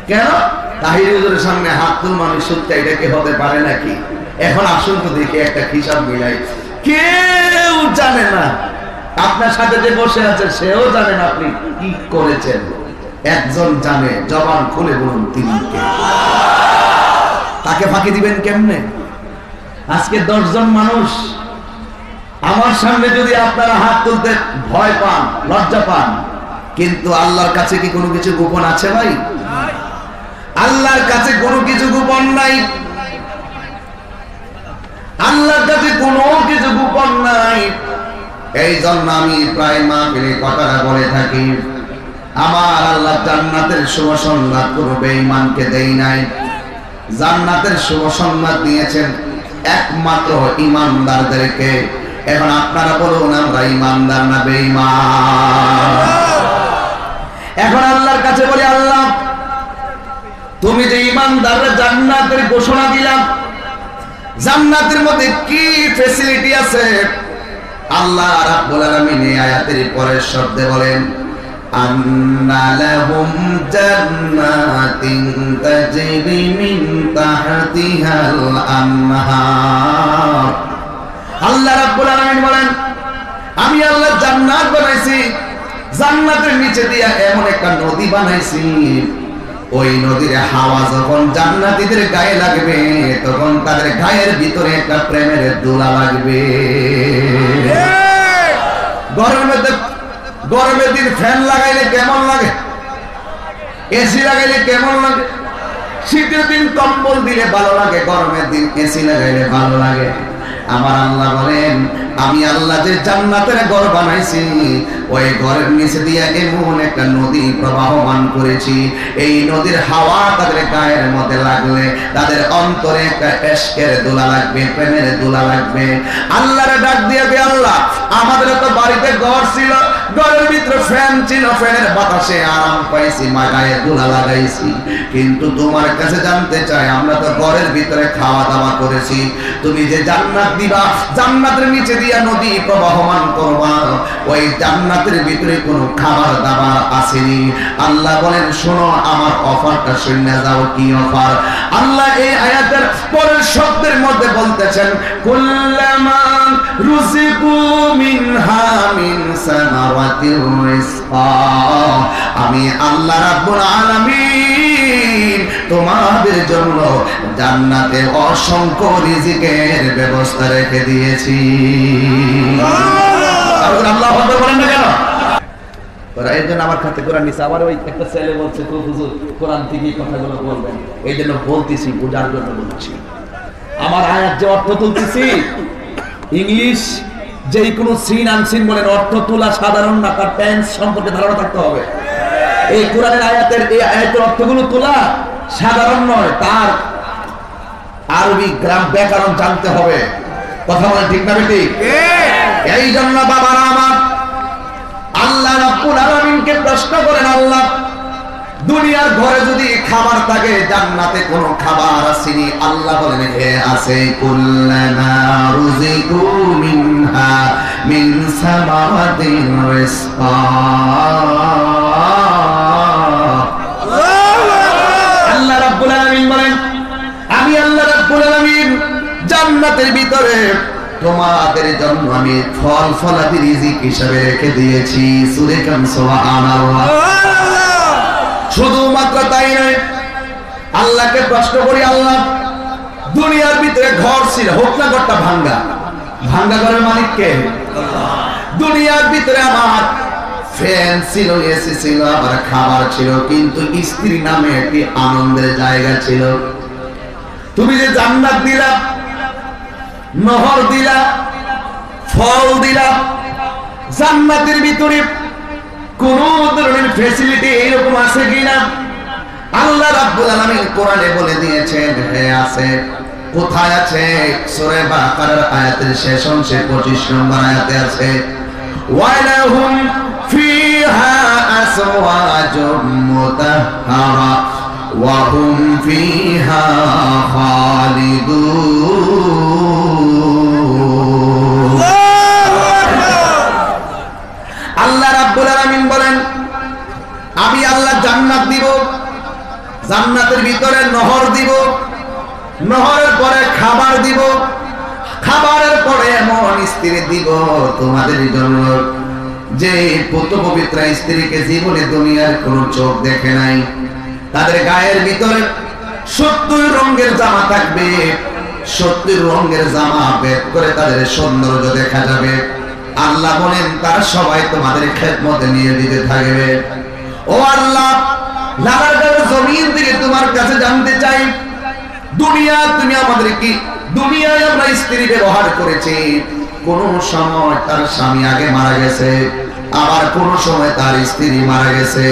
কেন? তাহির হুজুরের সামনে হাত তুল মানুষ সত্যি, এটা কি হতে পারে নাকি? এখন আসুন তো দেখি একটা হিসাব মিলাই। কেউ জানে না, আপনার সাথে যে বসে আছে সেও জানে না আপনি কি করেছেন। একজন জানে, জবান খুলে বলুন তিনি কে। তাকে ফাঁকি দিবেন কেমনে? আজকে 10 জন মানুষ আমার সামনে যদি আপনারা হাত তুলতে ভয় পান, লজ্জা পান, কিন্তু আল্লাহর কাছে কি কোনো কিছু গোপন আছে ভাই? আল্লাহর কাছে কোনো কিছু গোপন নাই। আল্লাহর কাছে কোনো কিছু গোপন নাই। এই জন্য আমি প্রায় মাহফিলে কথাটা বলে থাকি, আমার আল্লাহ জান্নাতের শুভ সংবাদ কোনো বেঈমানকে দেই নাই। জান্নাতের শুভ সংবাদ দিয়েছেন একমাত্র ঈমানদারদেরকে। এখন আপনারা বলুন আমরা ঈমানদার না বেঈমান? এখন আল্লাহর কাছে বলি, আল্লাহ তুমি যে ঈমানদারদের জান্নাতের ঘোষণা দিলাম, জান্নাতের মধ্যে কি ফ্যাসিলিটি আছে? আল্লাহ রাব্বুল আলামিন এই আয়াতের পরের শব্দে বলেন, আন্না লাহুম জান্নাতিন তাজরি মিন তাহতিহাল আনহার। আল্লাহ রাব্বুল আলামিন বলেন, আমি আল্লাহ জান্নাত বানাইছি, জান্নাতের নিচে দিয়া এমন একটা নদী বানাইছি, ওই নদীর হাওয়া যখন জান্নাতীদের গায়ে লাগবে তখন তাদের গায়ের ভিতরে একটা প্রেমের দোলা লাগবে। গরমের দিন ফ্যান লাগাইলে কেমন লাগে? এসি লাগাইলে কেমন লাগে? শীতের দিন কম্বল দিলে ভালো লাগে, গরমের দিন এসি লাগাইলে ভালো লাগে। আমার আল্লাহ বলেন, আমি আল্লাহ যে জান্নাতের ঘর বানাইছি, ওই ঘরের নিচে দিয়ে এমন একটা নদী প্রবাহমান করেছি, এই নদীর হাওয়া তাদের গায়ের মধ্যে লাগলে তাদের অন্তরে একটা ইশকের দোলা লাগবে, প্রেমের দোলা লাগবে। আল্লাহরে ডাক দিয়ে বে আল্লাহ, আমাদের তো বাড়িতে ঘর ছিল, ঘরের ভিতরে ফ্যান ছিল, ফ্যানের বাতাসে আরাম পাইছি, মা গায়ে দোলা লাগাইছি, কিন্তু তোমার কাছে জানতে চাই, আমরা তো ঘরের ভিতরে খাওয়া দাওয়া করেছি, তুমি যে জান্নাত দিবা, জান্নাতের নিচে দিয়া নদী প্রবাহমান করবা, ওই জান্নাতের ভিতরে কোনো খাবার দাবার আসেনি। আল্লাহ বলেন, শোনো আমার অফারটা শুনে যাও। কি অফার? আল্লাহ এই আয়াতের পরের শব্দের মধ্যে বলতেছেন, কুল্লামা রুজিকু মিনহা মিন সামারাতির রিজকা। আমি আল্লাহ রাব্বুল আলামিন তোমাদের জন্য জান্নাতে অসংখ্য রিজিকের ব্যবস্থা রেখে দিয়েছি। আল্লাহু আকবার বলেন না কেন? ওরা এই জন্য আমার খাতে কোরআন নিছে। আবার ওই একটা ছেলে বলছে খুব হুজুর কোরআন থেকে কথাগুলো বলবেন, এই জন্য বলতেছি, বোঝার জন্য বলছি। আমার আয়াত যে অর্থ তুলতেছি, ইংলিশ যেই কোনো সিন আনসিন বলেন, অর্থ তোলা সাধারণ না, তার টেন্স সম্পর্কে ধারণা থাকতে হবে। এই কোরআনের আয়াতের এই আয়াতের অর্থগুলো তোলা সাধারণ নয়, তার আরবি গ্রাম ব্যাকরণ জানতে হবে। কথা বলে ঠিক না বেটি? এই জন্য বাবারা আমার, আল্লাহ রাব্বুল আলামিনকে প্রশ্ন করেন, আল্লাহ দুনিয়ার ঘরে যদি খাবার থাকে, জান্নাতে কোনো খাবার আসেনি? আল্লাহ বলেন হে আছে। কুল্লানা রুজিকু মিনহা মিন সামাওয়াতিন রিজকা। আল্লাহ রাব্বুল আলামিন বলেন, আমি আল্লাহ রাব্বুল আলামিন জান্নাতের ভিতরে তোমাদের জন্য আমি ফল ফলাদি রিজিক হিসেবে রেখে দিয়েছি। সূরা কাম সুবহানাল্লাহ। শুধুমাত্র তাই নয়, আল্লাহকে প্রশ্ন করি, আল্লাহ দুনিয়ার ভিতরে ঘর ছিল, হোক না ঘরটা ভাঙ্গা, ভাঙ্গা ঘরের মালিক কে? দুনিয়ার ভিতরে আমার ফ্যান ছিল, এসি ছিল, আবার খাবার ছিল, কিন্তু স্ত্রী নামে একটি আনন্দের জায়গা ছিল। তুমি যে জান্নাত দিলা, নহর দিলা, ফল দিলা, জান্নাতের ভিতরে কোন ধরনের ফ্যাসিলিটি এরকম আছে কিনা? আল্লাহ রাব্বুল আলামিন কোরআনে বলে দিয়েছেন, হ্যাঁ আছে। কোথায় আছে? সূরা বাকারার আয়াতের শেষ অংশে 25 নম্বর আয়াতে আছে, ওয়ালাহুম ফিহা আসওয়াজুম মুতাহহারা ওয়া হুম ফিহা খালিদুন। আল্লাহ রাব্বুল আলামিন বলেন, আমি আল্লাহ জান্নাত দিব, জান্নাতের ভিতরে নহর দিব, নহরের পরে খাবার দিব, খাবারের পরে এমন স্ত্রী দিব তোমাদের জন্য যে পুত পবিত্র স্ত্রীকে জীবনে দুনিয়ার কোন চোখ দেখে নাই। তাদের গায়ের ভিতরে 70 রঙের জামা থাকবে, 70 রঙের জামা বের করে তাদের সৌন্দর্য দেখা যাবে। আল্লাহ বলেন তারা সবাই তোমাদের খেদমতে নিয়ে দিতে থাকবে। ও আল্লাহ, লালার জমিন থেকে তোমার কাছে জানতে চাই, দুনিয়া তুমি আমাদের কি দুনিয়ায় আমরা স্ত্রী ব্যবহার করেছি, কোন সময় তার স্বামী আগে মারা গেছে, আবার কোন সময় তার স্ত্রী মারা গেছে।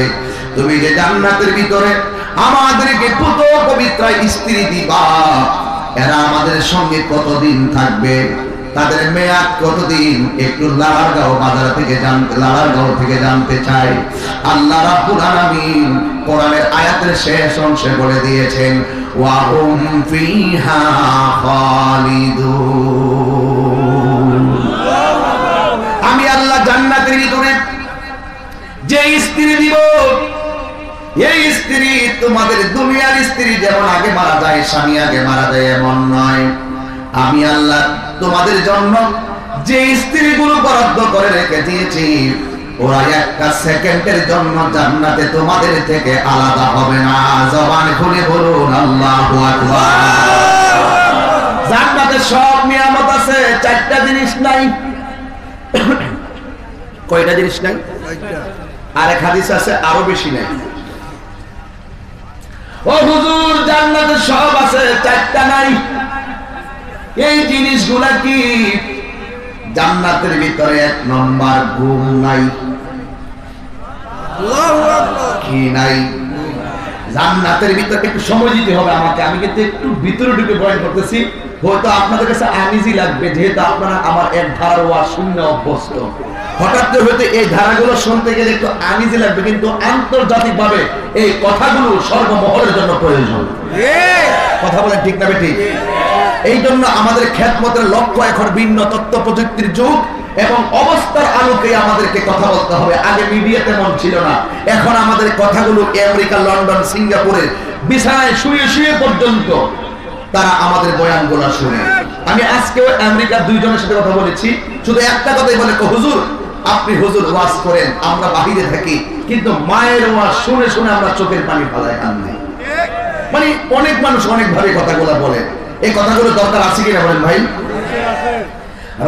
তুমি যে জান্নাতের ভিতরে আমাদেরকে পুত পবিত্র স্ত্রী দিবা, এরা আমাদের সঙ্গে কতদিন থাকবে, তাদের মেয়াদ কতদিন, একটু লালারগাঁও বাজার থেকে জানতে, লালারগাঁও থেকে জানতে চাই। আল্লাহ রাব্বুল আলামিন কোরআনের আয়াতের শেষ অংশে বলে দিয়েছেন, ওয়া হুম ফিহা খালিদুন। আমি আল্লাহ জান্নাতের ভিতরে যে স্ত্রী দিব, এই স্ত্রী তোমাদের দুনিয়ার স্ত্রী যেমন আগে মারা যায়, স্বামী আগে মারা যায়, এমন নয়। আমি আল্লাহ তোমাদের জন্য যে স্ত্রীগুলো বরাদ্দ করে রেখে দিয়েছি, ওরা একটা সেকেন্ডের জন্য জান্নাতে তোমাদের থেকে আলাদা হবে না। জবান খুলে বলুন আল্লাহু আকবার। জান্নাতে সব নিয়ামত আছে, 4টা জিনিস নাই। কয়টা জিনিস নাই? আর এক হাদিস আছে আরো বেশি নাই। ও হুজুর, জান্নাতে সব আছে, 4টা নাই। এই জিনিসগুলা কি? জান্নাতের ভিতরে 1 নম্বর ঘুম নাই। কি নাই? জান্নাতের ভিতরে একটু সময় দিতে হবে আমাকে, আমি কিন্তু একটু ভিতরে ঢুকে বয়ান করতেছি, হয়তো আপনাদের কাছে আনইজি লাগবে, যেহেতু আপনারা আমার এক ধারার ওয়াজ শুনতে অভ্যস্ত। হঠাৎ করে হয়তো এই ধারাগুলো শুনতে গেলে একটু আনইজি লাগবে, কিন্তু আন্তর্জাতিক ভাবে এই কথাগুলো সর্বমহলের জন্য প্রয়োজন। কথা বলেন ঠিক না বেঠিক? এই জন্য আমাদের খেদমতের লক্ষ্য এখন ভিন্ন তথ্য প্রযুক্তির যুগ এবং অবস্থার আলোকে আমাদেরকে কথা বলতে হবে। আগে মিডিয়া তেমন ছিল না, এখন আমাদের কথাগুলো আমেরিকা, লন্ডন, সিঙ্গাপুরের বিছানায় শুয়ে শুয়ে পর্যন্ত তারা আমাদের বয়ানগুলো শুনে। আমি আজকেও আমেরিকার 2 জনের সাথে কথা বলেছি, শুধু একটা কথাই বলে, হুজুর আপনি হুজুর ওয়াজ করেন, আমরা বাহিরে থাকি, কিন্তু মায়ের ওয়াজ শুনে শুনে আমরা চোখের পানি ফেলাই কান্দি। মানে অনেক মানুষ অনেক ভাবে কথাগুলো বলে, এই কথাগুলো দরকার আছে কিনা বলেন ভাই?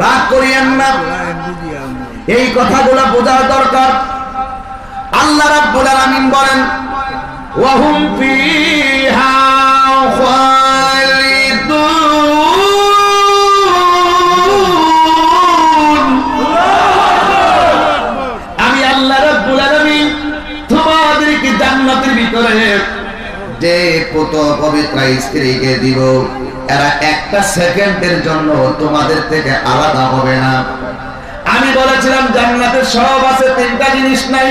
রাগ করিয়েন না, এই কথাগুলো বোঝার দরকার। আল্লাহ রাব্বুল আলামিন বলেন ওয়াহুম ফিহা খালিদুন। আমি আল্লাহ রাব্বুল আলামিন তোমাদেরকে জান্নাতের ভিতরে যে কত পবিত্র স্ত্রীকে দিব, এরা একটা সেকেন্ডের জন্য তোমাদের থেকে আলাদা হবে না। আমি বলেছিলাম জান্নাতে সব আছে, তিনটা জিনিস নাই,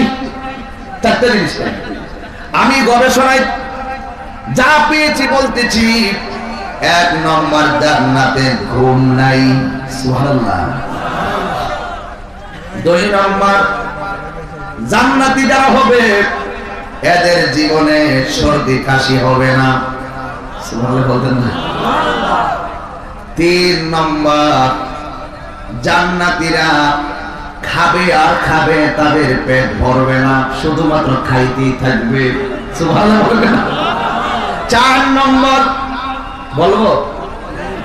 চারটা জিনিস নাই। আমি গবেষণায় যা পেয়েছি বলতেছি। এক নম্বর, জান্নাতে ঘুম নাই, সুবহানাল্লাহ। দুই নম্বর, জান্নাতি যারা হবে এদের জীবনে সর্দি কাশি হবে না, সুবহানাল্লাহ বলতেন না। তিন নম্বর, জান্নাতীরা খাবে আর খাবে, তাদের পেট ভরবে না, শুধুমাত্র খাইতেই থাকবে, সুবহানাল্লাহ বলবেন না। চার নম্বর, বলবো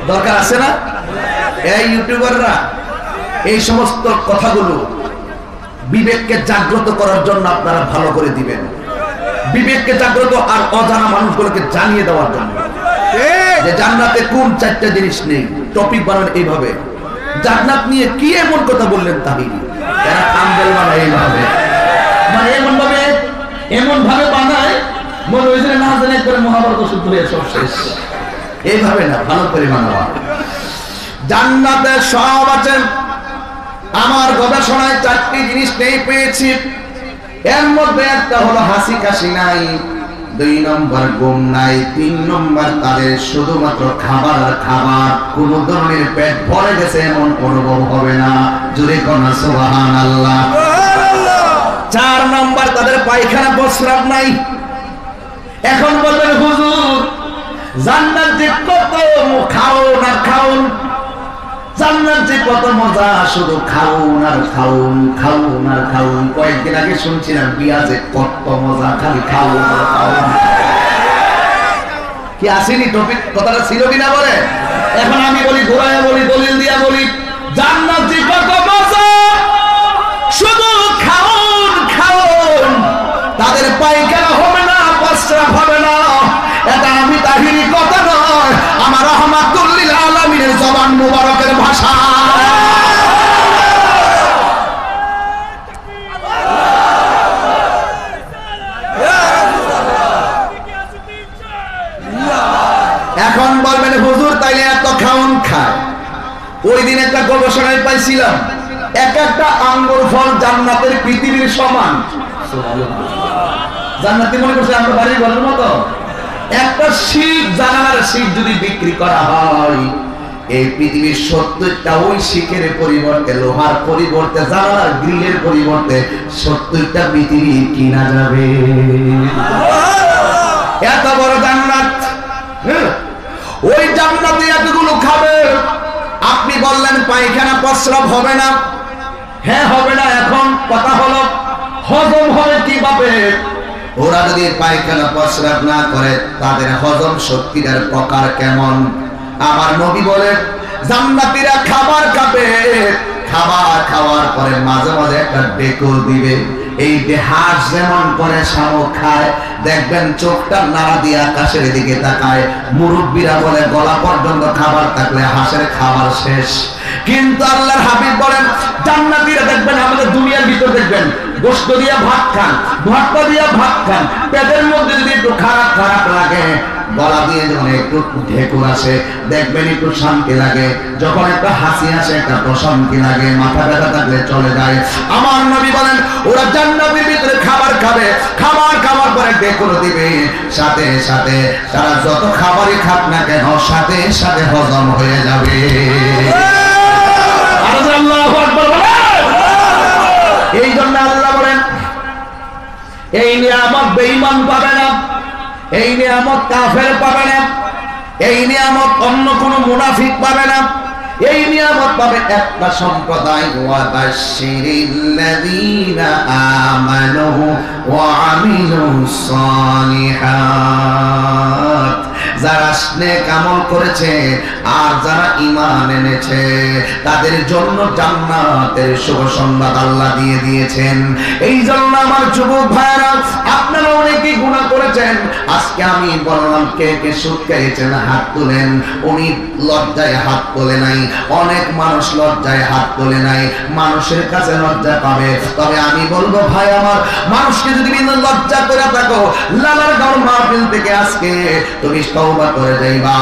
দরকার আছে না? এই ইউটিউবাররা এই সমস্ত কথাগুলো বিবেককে জাগ্রত করার জন্য আপনারা ভালো করে দিবেন, বিবেককে জাগ্রত আর অজানা মানুষগুলোকে জানিয়ে দেওয়ার জন্য যে জান্নাতে কোন চারটা জিনিস নেই। টপিক বানান এইভাবে, জান্নাত নিয়ে কি এমন কথা বললেন তাহিরি, এরা থাম্বনেল বানায় এইভাবে, মানে এমন ভাবে বানায় মনে হয়েছে না জানে একবারে মহাভারত শুদ্ধ হয়ে সব শেষ। এইভাবে না, ভালো করে বানাওয়া। জান্নাতে সব আছে। আমার গবেষণায় চারটি জিনিস নেই পেয়েছি, এর মধ্যে একটা হলো হাসি কাশি নাই, দুই নম্বর ঘুম নাই, তিন নম্বর তাদের শুধুমাত্র খাবার আর খাবার, কোন ধরনের পেট ভরে গেছে এমন অনুভব হবে না, জোরে কোন সুবহানাল্লাহ। চার নম্বর, তাদের পায়খানা প্রস্রাব নাই। এখন বলবেন হুজুর জান্নাত যে কত খাওন আর খাওন, জান্নাত যে কত মজা, শুধু খাওন আর খাওন, খাওন আর খাওন। কয়েকদিন আগে শুনছিলাম পেঁয়াজে কত মজা, খালি খাওন আর খাওন। কি আসেনি টপিক, কথাটা ছিল কিনা বলে? এখন আমি বলি, ঘোরায় বলি, দলিল দিয়া বলি, জান্নাত যে কত মজা, শুধু খাওন খাওন, তাদের পায়খানা হবে না, প্রস্রাব হবে না। এটা আমি তাহিরি কথা নয়, আমার রাহমাতুল লিল আলামিনের জবান মুবারকের ভাষা। এখন বলবেন হুজুর তাইলে এত খাওন খায়। ওই দিন একটা গবেষণায় পাইছিলাম, এক একটা আঙ্গুর ফল জান্নাতের পৃথিবীর সমান। জান্নাতি মনে করছে আমরা বাড়ির ঘরের মতো। একটা শিখ, জানালার শিখ যদি বিক্রি করা হয়, এই পৃথিবীর 70টা ওই শিখের পরিবর্তে, লোহার পরিবর্তে, জানালার গ্রিলের পরিবর্তে 70টা পৃথিবী কিনা যাবে। এত বড় জান্নাত, ওই জান্নাতে এতগুলো খাবে। আপনি বললেন পায়খানা প্রস্রাব হবে না, হ্যাঁ হবে না। এখন কথা হলো হজম হবে কিভাবে? ওরা যদি পায়খানা প্রস্রাব না করে, তাদের হজম শক্তির প্রকার কেমন? আমার নবী বলে জান্নাতীরা খাবার খাবে, খাবার খাওয়ার পরে মাঝে মাঝে একটা ডেকর দিবে। এই যে হাঁস যেমন করে শামুক খায়, দেখবেন চোখটা নাড়া দিয়ে আকাশের দিকে তাকায়। মুরব্বীরা বলে গলা পর্যন্ত খাবার থাকলে হাঁসের খাবার শেষ। কিন্তু আল্লাহর হাবিব বলেন জান্নাতীরা দেখবেন, আমাদের দুনিয়ার ভিতর দেখবেন গোশত দিয়া ভাত খান, ভর্তা দিয়া ভাত খান, পেটের মধ্যে যদি একটু খারাপ খারাপ লাগে, গলা দিয়ে যখন একটু ঢেকুর আসে দেখবেন একটু শান্তি লাগে, যখন একটা হাসি আসে একটা প্রশান্তি লাগে, মাথা ব্যথা থাকলে চলে যায়। আমার নবী বলেন ওরা জান্নাতের ভিতরে খাবার খাবে, খাবার খাওয়ার পরে ঢেকুর দিবে, সাথে সাথে তারা যত খাবারই খাক না কেন সাথে সাথে হজম হয়ে যাবে। আল্লাহু আকবার বলেন। এই জন্য আল্লাহ বলেন এই নিয়ামত বেঈমান পাবে না, এই নিয়ামত কাফের পাবে না, এই নিয়ামত অন্য কোন মুনাফিক পাবে না, এই নিয়ামত পাবে একটা সম্প্রদায়, ওয়াবাশশিরিল্লাযীনা আমানু ওয়া আমিলুস সালিহাত, যারা নেক আমল করেছে আর যারা ঈমান এনেছে তাদের জন্য জান্নাতের শুভ সংবাদ আল্লাহ দিয়ে দিয়েছেন। এই জন্য আমার যুবক ভাইরা, আপনারা অনেকে গুনাহ করেছেন। আজকে আমি বললাম কে কে সুদ খেয়েছেন হাত তুলেন। উনি লজ্জায় হাত তোলে নাই, অনেক মানুষ লজ্জায় হাত তোলে নাই, মানুষের কাছে লজ্জা পাবে। তবে আমি বলবো ভাই আমার, মানুষকে যদি লজ্জা করে থাকো, লালার গাঁও মাহফিল থেকে আজকে তুমি তওবা করে যাইবা।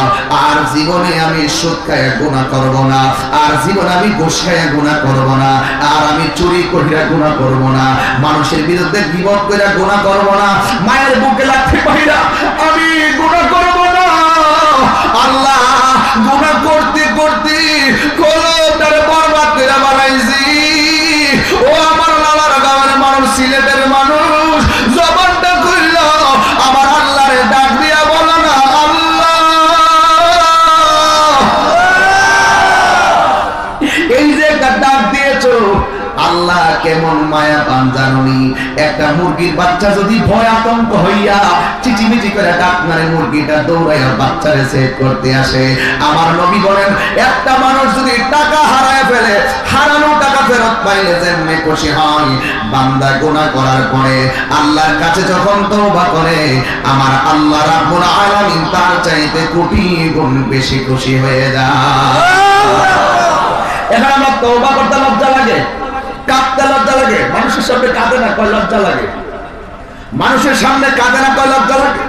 আর জীবনে আমি সুদ খাইয়া গুনাহ করব না, আর জীবনে আমি ঘুষ খাইয়া গুনাহ করব না, আর আমি চুরি কইরা গুনাহ করব না, মানুষের বিরুদ্ধে গীবত কইরা গুনাহ করব না, মায়ের বুকে লাথি মাইরা আমি গুনাহ করব না। আল্লাহ, গুনাহ করতে করতে কলবটারে বরবাদ করে বানাইছি। ও আমার লালার গাঁয়ের মানুষ, সিলেটের মানুষ, জবানটা খুললো আমার আল্লাহরে ডাক দিয়া বলো না, আল্লাহ এই যে একটা ডাক দিয়েছো, আল্লাহ কেমন মায়া পান জানি। একটা মুরগির বাচ্চা যদি ভয় আতঙ্ক হইয়া চিচিমিচি করে ডাক মারে, মুরগিটা দৌড়াইয়া বাচ্চারে সেভ করতে আসে। আমার নবী বলেন, একটা মানুষ যদি টাকা হারায় ফেলে, হারানো টাকা ফেরত পাইলে যেমনি খুশি হয়, বান্দা গুনাহ করার পরে আল্লাহর কাছে যখন তওবা করে, আমার আল্লাহ রাব্বুল আলামিন তার চাইতে কোটি গুণ বেশি খুশি হয়ে যায়। এখন আমার তওবা করতে লজ্জা লাগে, কাঁদতে লজ্জা লাগে। মানুষের সামনে কাঁদে না, কয় লজ্জা লাগে। মানুষের সামনে কাঁদে না, কয় লজ্জা লাগে।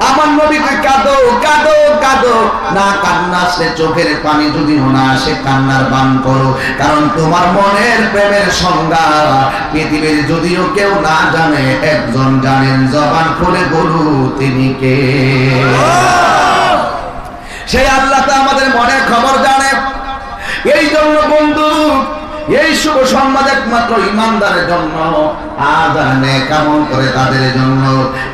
আমার নবীকে কাঁদো কাঁদো কাঁদো, না কান্না আসলে চোখের পানি যদিও না আসে, কান্নার বান করো। কারণ তোমার মনের প্রেমের সংজ্ঞা পৃথিবীর যদিও কেউ না জানে, একজন জানেন, জবান খুলে বলু তিনি কে। সেই আল্লাহ তো আমাদের মনের খবর জানে। এই জন্য বন্ধু, এই শুভ সংবাদ একমাত্র ইমানদারের জন্য, আর যারা নেক আমল করে তাদের জন্য।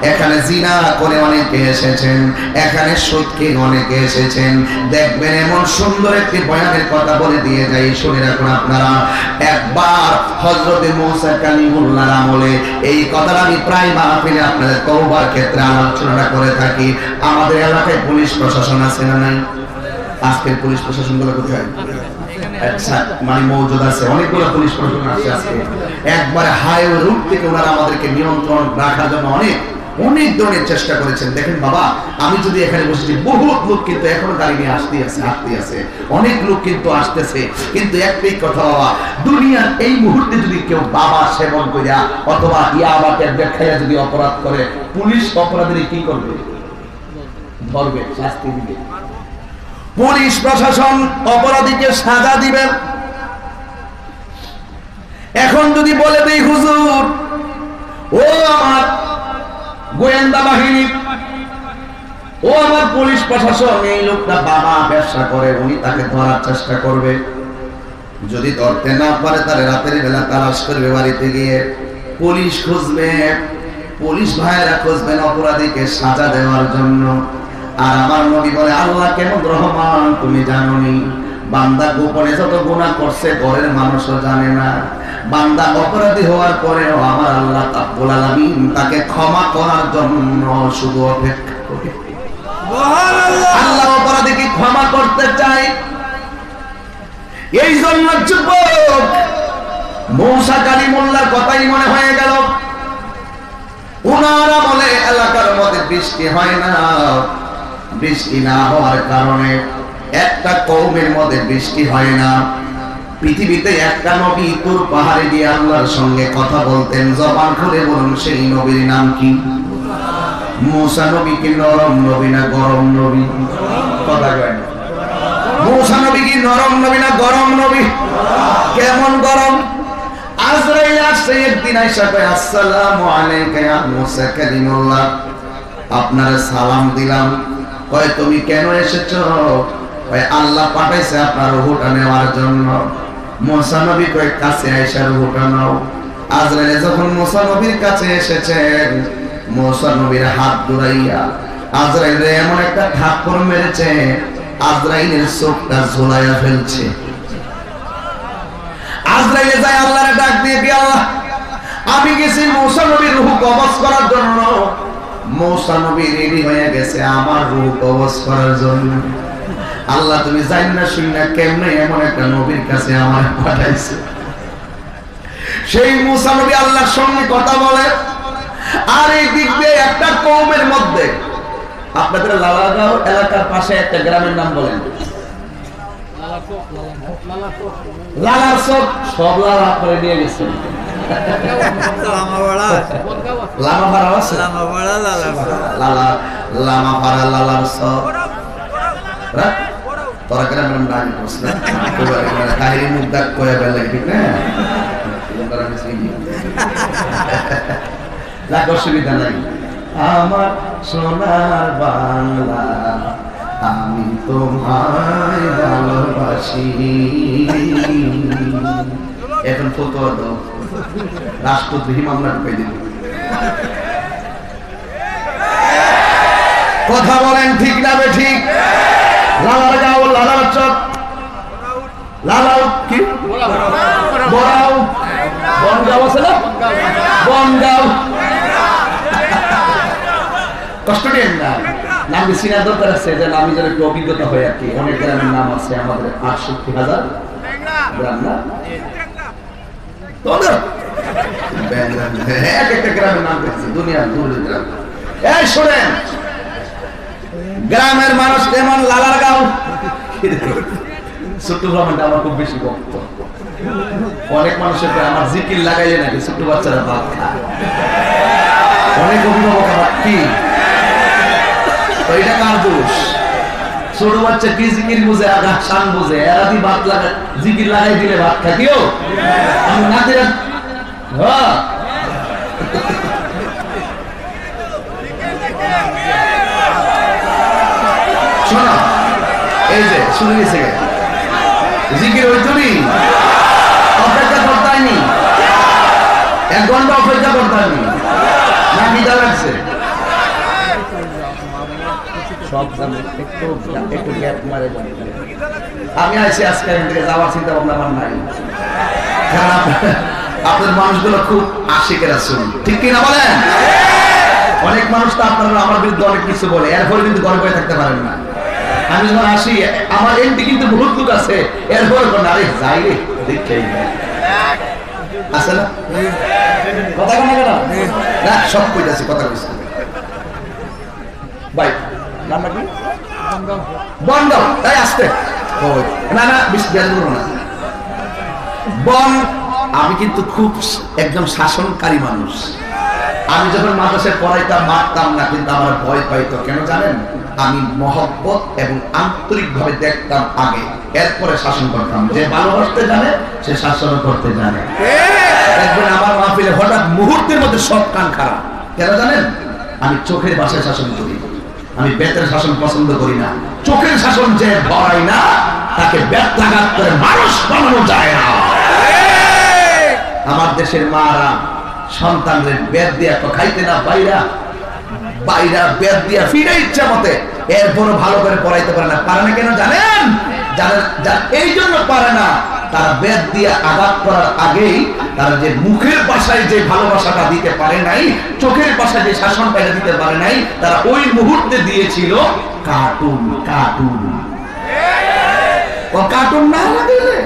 এখানে জিনা করে অনেকে এসেছেন, এখানে সুদ খেয়ে অনেকে এসেছেন। দেখবেন এমন সুন্দর একটি বয়ানের কথা বলে দিয়ে যাই, শুনে রাখুন আপনারা। একবার হযরতে মূসা কালিমুল্লাহর আমলে এই কথাটা আমি প্রায় মাহফিলে আপনাদের তওবার ক্ষেত্রে আলোচনা করে থাকি। আমাদের এলাকায় পুলিশ প্রশাসন আছে না নাই? আজকের পুলিশ প্রশাসন গুলো কোথায়? মানে মৌজুদ আছে, অনেকগুলো পুলিশ প্রশাসন আছে আজকে। একবারে হাইওয়ে রুট থেকে ওনারা আমাদেরকে নিয়ন্ত্রণ রাখার জন্য অনেক অনেক ধরনের চেষ্টা করেছেন। দেখেন বাবা, আমি যদি এখানে বসেছি, বহুত লোক কিন্তু এখনো গাড়ি নিয়ে আসতে আছে, অনেক লোক কিন্তু আসতেছে। কিন্তু একটাই কথা বাবা, দুনিয়ার এই মুহূর্তে যদি কেউ বাবা সেবন করিয়া অথবা ইয়াবা ট্যাবলেট খাইয়া যদি অপরাধ করে, পুলিশ অপরাধীর কি করবে? ধরবে, শাস্তি দিবে। পুলিশ প্রশাসন অপরাধীকে সাজা দিবেন। এখন যদি বলে দেই হুজুর, ও আমার গোয়েন্দা বাহিনী, ও আমার পুলিশ প্রশাসন, এই লোকটা বাবা ব্যবসা করে, উনি তাকে ধরার চেষ্টা করবে। যদি ধরতে না পারে, তাহলে রাতের বেলা তালাশ করবে, বাড়িতে গিয়ে পুলিশ খুঁজবে, পুলিশ ভাইয়েরা খুঁজবেন অপরাধীকে সাজা দেওয়ার জন্য। আর আমার নবী বলে, আল্লাহ কেমন রহমান তুমি জানোনি। বান্দা গোপনে যত গুনাহ করছে ঘরের মানুষও জানে না। বান্দা অপরাধী হওয়ার পরেও আমার আল্লাহ রাব্বুল আলামিন তাকে ক্ষমা করার জন্য শুধু অপেক্ষা করে। সুবহানাল্লাহ। আল্লাহ অপরাধীকে ক্ষমা করতে চায়। এই জন্য যুবক মূসা কালিমুল্লাহর কথাই মনে হয়ে গেল। উনারা বলে এলাকার মধ্যে বৃষ্টি হয় না, বৃষ্টি না হওয়ার কারণে একটা কওমের মধ্যে বৃষ্টি হয় না। পৃথিবীতে একটা নবী তুর পাহাড়ে গিয়ে আল্লাহর সঙ্গে কথা বলতেন। জবান খুলে বলুন, সেই নবীর নাম কি? মূসা নবী কি নরম নবী না গরম নবী? কথা কয় না। মূসা নবী কি নরম নবী না গরম নবী? কেমন গরম? আজরাইল আসছে একদিন, আয়েশা কয়, আসসালামু আলাইকা ইয়া মূসা কালিমুল্লাহ, আপনারে সালাম দিলাম। কয়, তুমি কেন এসেছো? কয়, আল্লাহ পাঠাইছে আপনার রূহটা নেওয়ার জন্য। মূসা নবী কয়, কাছে আয়েশা রূহটা নাও। আজরাইল যখন মূসা নবীর কাছে এসেছেন, মূসা নবীর হাত দুরাইয়া আজরাইল এমন একটা ঠাকুর মেরেছে, আজরাইলের চোখটা ঝোলাইয়া ফেলছে। আজরাইলে যায় আল্লাহরে ডাক দিয়ে, কি আল্লাহ, আমি গেছি মূসা নবীর রূহ কবজ করার জন্য, মূসা নবী রেডি হয়ে গেছে আমার রূহ কবজ করার জন্য। আল্লাহ তুমি জানি না শুননা কেমনে এমন একটা নবীর কাছে আমার পাঠাইছে। সেই মূসা নবী আল্লাহর সঙ্গে কথা বলে, আর এই দিক দিয়ে একটা কওমের মধ্যে, আপনাদের লালাগাঁও এলাকার পাশে একটা গ্রামের নাম বলেন, লালার চোখ, সব লালা করে নিয়ে গেছে। তোরা গ্রামের নাম করছে কাহিনী মুখ দাগ করে বেলা, ঠিক না? অসুবিধা নাই। আমার সোনার বাংলা আমি তোমায় ভালোবাসি। এখন ফতোয়া দাও, রাষ্ট্রদ্রোহী মামলা ঢুকাই দিল। কথা বলেন ঠিক না বে ঠিক? লালার গাঁও, লালার চক, লালাও কি বড়াও, বনগাঁও আছে না, বনগাঁও। কষ্ট নেন না, নাম বেশি না দরকার আছে, যে নামে যেন একটু অভিজ্ঞতা হয় আর কি। অনেক গ্রামের নাম আছে, আমাদের 68,000 গ্রাম না, এক একটা গ্রামের নাম দেখছি, দুনিয়ার দূরের গ্রাম। এই শোনেন, গ্রামের মানুষ যেমন লালার গাঁও, ছোট্ট ভ্রমণটা আমার খুব বেশি ভক্ত। অনেক মানুষের আমার জিকির লাগাইলে নাকি ছোট্ট বাচ্চারা ভাত খায়। অনেক অভিভাবক আবার কি এটা কার দোষ? ছোট বাচ্চা কি জিকির বুঝে, আঘাত শান বুঝে, এরা দি ভাত লাগায়, জিকির লাগাই দিলে ভাত খায় কেউ? আমি না দিলে শোনো, এই যে শুনে গেছে জিকির হইতনি, অপেক্ষা করতাইনি, 1 ঘন্টা অপেক্ষা করতাইনি, না বিদা লাগছে সব জানে, একটু গ্যাপ মারে। আমি আইসি আজকে থেকে যাওয়ার চিন্তা ভাবনা আমার নাই, কারণ আপনাদের মানুষগুলো খুব আশিকের আছে, ঠিক কিনা বলেন? অনেক মানুষ তো আপনারা আমার বিরুদ্ধে অনেক কিছু বলে, এরপরে কিন্তু ঘরে বসে থাকতে পারেন না। আমি যখন আসি, আমার এমপি কিন্তু বহুত লোক আছে, এরপরে আরে যাই রে দেখেই আছে না, কথা কেন না, সব কইতাছি, কথা কইছি ভাই। নাম নাকি বনগাঁও, তাই আসতে না না না বন। আমি কিন্তু খুব একদম শাসনকারী মানুষ। আমি যখন মাদ্রাসায় পড়াইতাম মারতাম না, কিন্তু আমার ভয় পাইতো কেন জানেন? আমি মহব্বত এবং আন্তরিক ভাবে দেখতাম আগে, এরপরে শাসন করতাম। যে ভালোবাসতে জানে সে শাসন করতে জানে। একদিন আমার মাহফিলে হঠাৎ মুহূর্তের মধ্যে সব কান খারাপ, কেন জানেন? আমি চোখের ভাষায় শাসন করি, আমি বেতের শাসন পছন্দ করি না। চোখের শাসন যে ভরাই না, তাকে বেত লাগাত করে মানুষ বানানো যায় না। আমার দেশের মারা সন্তানদের বেত দিয়া তো খাইতে না, বাইরা বেত দিয়া ফিরে ইচ্ছা মতে, এরপরও ভালো করে পড়াইতে পারে না। পারে না কেন জানেন? এই জন্য পারে না, তারা বেত দিয়ে আঘাত করার আগেই তারা যে মুখের ভাষায় যে ভালোবাসাটা দিতে পারে নাই, চোখের ভাষায় যে শাসনটা দিতে পারে নাই, তারা ওই মুহূর্তে দিয়েছিল কার্টুন। কার্টুন কার্টুন না লাগলে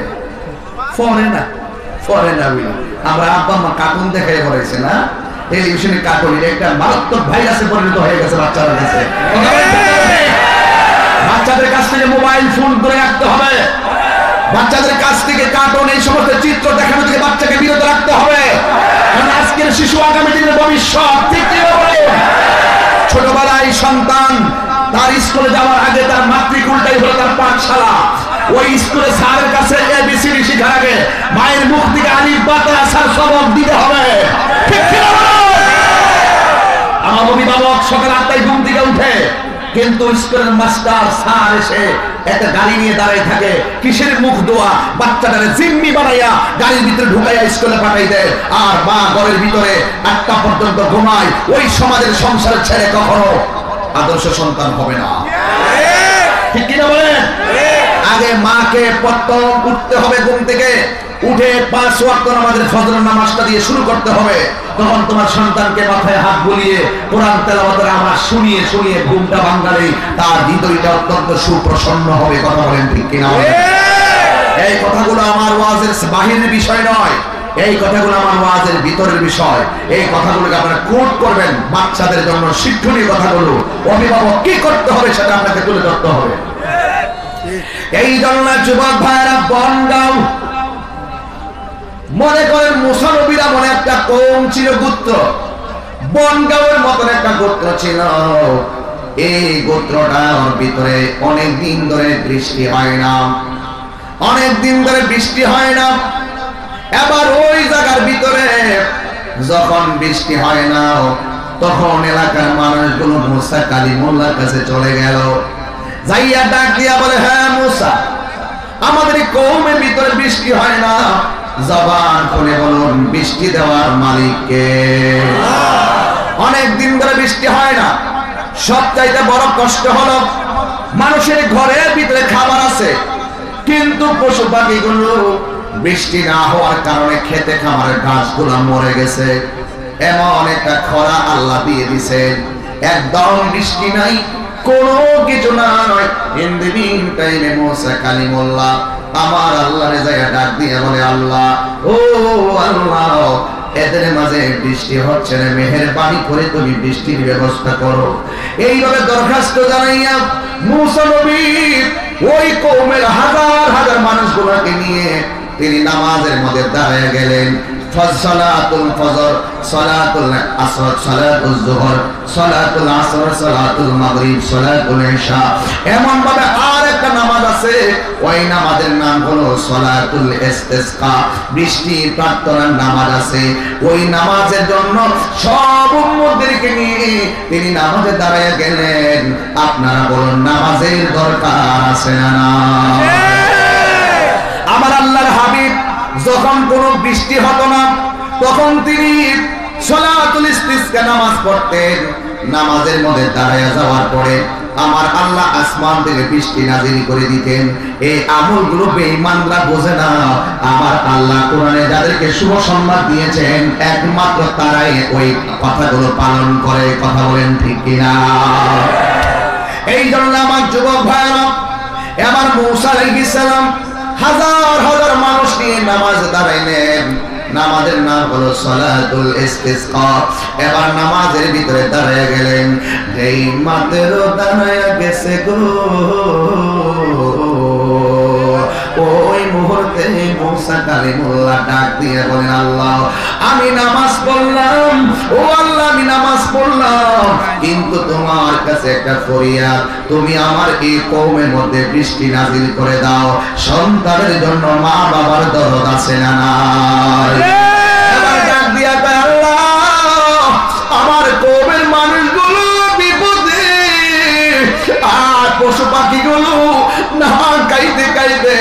আমরা আব্বা মা কার্টুন দেখাই করেছে না, টেলিভিশনে কার্টুনের একটা মারাত্মক ভাইরাসে পরিণত হয়ে গেছে বাচ্চাদের কাছে। বাচ্চাদের কাছ থেকে মোবাইল ফোন দূরে রাখতে হবে, বাচ্চাদের কাছ থেকে কার্টুন এই সমস্ত চিত্র দেখানো থেকে বাচ্চাকে বিরত রাখতে হবে, কারণ আজকের শিশু আগামী দিনের ভবিষ্যৎ। ঠিক বলে ছোটবেলায় সন্তান তার স্কুলে যাওয়ার আগে তার মাতৃকুলটাই হলো তার পাঠশালা। ওই স্কুলে স্যারের কাছে এবিসিডি শেখার আগে মায়ের মুখ থেকে আলিফ বা তা স্যার সবক দিতে হবে। ঠিক আমার অভিভাবক সকাল 8টায় ঘুম থেকে উঠে, কিন্তু স্কুলের মাস্টার স্যার এসে একটা গাড়ি নিয়ে দাঁড়াই থাকে, কিসের মুখ দোয়া বাচ্চাটারে জিম্মি বানাইয়া গাড়ির ভিতরে ঢুকাইয়া স্কুলে পাঠাই দেয়, আর মা ঘরের ভিতরে 8টা পর্যন্ত ঘুমায়। ওই সমাজের সংসারের ছেলে কখনো আদর্শ সন্তান হবে না। ঠিক কিনা বলেন? আগে মাকে প্রথম উঠতে হবে ঘুম থেকে, উঠে 5 ওয়াক্ত নামাজের ফজর নামাজটা দিয়ে শুরু করতে হবে। তখন তোমার সন্তানকে মাথায় হাত বুলিয়ে কোরআন তেলাওয়াতের আওয়াজ শুনিয়ে শুনিয়ে ঘুমটা ভাঙালে তার হৃদয়টা অত্যন্ত সুপ্রসন্ন হবে। কথা বলেন ঠিক কিনা? এই কথাগুলো আমার ওয়াজের বাহিরের বিষয় নয়, এই কথাগুলো আমার ওয়াজের ভিতরের বিষয়। এই কথাগুলোকে আপনারা কোট করবেন, বাচ্চাদের জন্য শিক্ষণীয় কথাগুলো। অভিভাবক কি করতে হবে সেটা আপনাকে তুলে ধরতে হবে। এই জন্য যুবক ভাইরা, বনগাঁও মনে করেন মুসা নবীরা মনে একটা কওম ছিল, গোত্র। বনগাঁওয়ের মতন একটা গোত্র ছিল। এই গোত্রটার ভিতরে অনেক দিন ধরে বৃষ্টি হয় না, অনেক দিন ধরে বৃষ্টি হয় না। এবার ওই জায়গার ভিতরে যখন বৃষ্টি হয় না, তখন এলাকার মানুষগুলো মুসা কালিমুল্লাহর কাছে চলে গেল। যাইয়া ডাক দিয়া বলে, হ্যাঁ মুসা, আমাদের কওমের ভিতরে বৃষ্টি হয় না, জবান খুলে বলুন বৃষ্টি দেওয়ার মালিক কে? অনেক দিন ধরে বৃষ্টি হয় না। সবচাইতে বড় কষ্ট হলো মানুষের ঘরের ভিতরে খাবার আছে, কিন্তু পশু পাখিগুলো বৃষ্টি না হওয়ার কারণে খেতে খামারের ঘাসগুলো মরে গেছে। এমন একটা খরা আল্লাহ দিয়ে দিছে, একদম বৃষ্টি নাই, কোনো কিছু না নয়। ইন দি মিন টাইমে মুসা কালিমুল্লাহ আমার আল্লাহরে যায় ডাক দিয়ে বলে, আল্লাহ, ও আল্লাহ, এদের মাঝে বৃষ্টি হচ্ছে না, মেহেরবানি করে তুমি বৃষ্টির ব্যবস্থা করো। এইভাবে দরখাস্ত জানাইয়া মুসা নবী ওই কওমের হাজার হাজার মানুষগুলোকে নিয়ে তিনি নামাজের মধ্যে দাঁড়িয়ে গেলেন। সালাতুল ফজর, সালাতুল আসর, সালাতুল যোহর, সালাতুল আসর, সালাতুল মাগরিব, সালাতুল ইশা, এমন ভাবে আর একটা নামাজ আছে, ওই নামাজের নাম হলো সালাতুল ইস্তিসকা, বৃষ্টি প্রার্থনার নামাজ আছে। ওই নামাজের জন্য সব উম্মতদেরকে নিয়ে তিনি নামাজে দাঁড়িয়ে গেলেন। আপনারা বলুন নামাজের দরকার আছে না? আমার আল্লাহর হাবিব যখন কোনো বৃষ্টি হতো না, তখন তিনি সালাতুল ইস্তিসকা নামাজ পড়তেন। নামাজের মধ্যে দাঁড়ায় যাওয়ার পরে আমার আল্লাহ আসমান থেকে বৃষ্টি নাজিল করে দিতেন। এই আমলগুলো বেঈমানরা বোঝে না। আমার আল্লাহ কোরআনে যাদেরকে শুভ সংবাদ দিয়েছেন, একমাত্র তারাই ওই কথাগুলো পালন করে। কথা বলেন ঠিক কিনা? এই জন্য আমার যুবক ভাইরা, এবার মূসা আলাইহিস সালাম হাজার হাজার মানুষ নিয়ে নামাজ দাঁড়াইলেন। নামাজের নাম হলো সালাতুল ইস্তিসকা। এবার নামাজের ভিতরে দাঁড়ায় গেলেন। যেই মাত্র দাঁড়ায় গেছে গো, ওই মুহূর্তে মুসা কালিমুল্লাহ ডাক দিয়ে বলেন, আল্লাহ, আমি নামাজ পড়লাম, ও আল্লাহ, আমি নামাজ পড়লাম, কিন্তু তোমার কাছে একটা ফরিয়াদ, তুমি আমার এই কওমের মধ্যে বৃষ্টি নাজিল করে দাও। সন্তানের জন্য মা বাবার দরদ আছে না নাই? এবার ডাক দিয়া কয়, আল্লাহ, আমার কওমের মানুষগুলো বিপদে, আর পশু পাখিগুলো না খাইতে খাইতে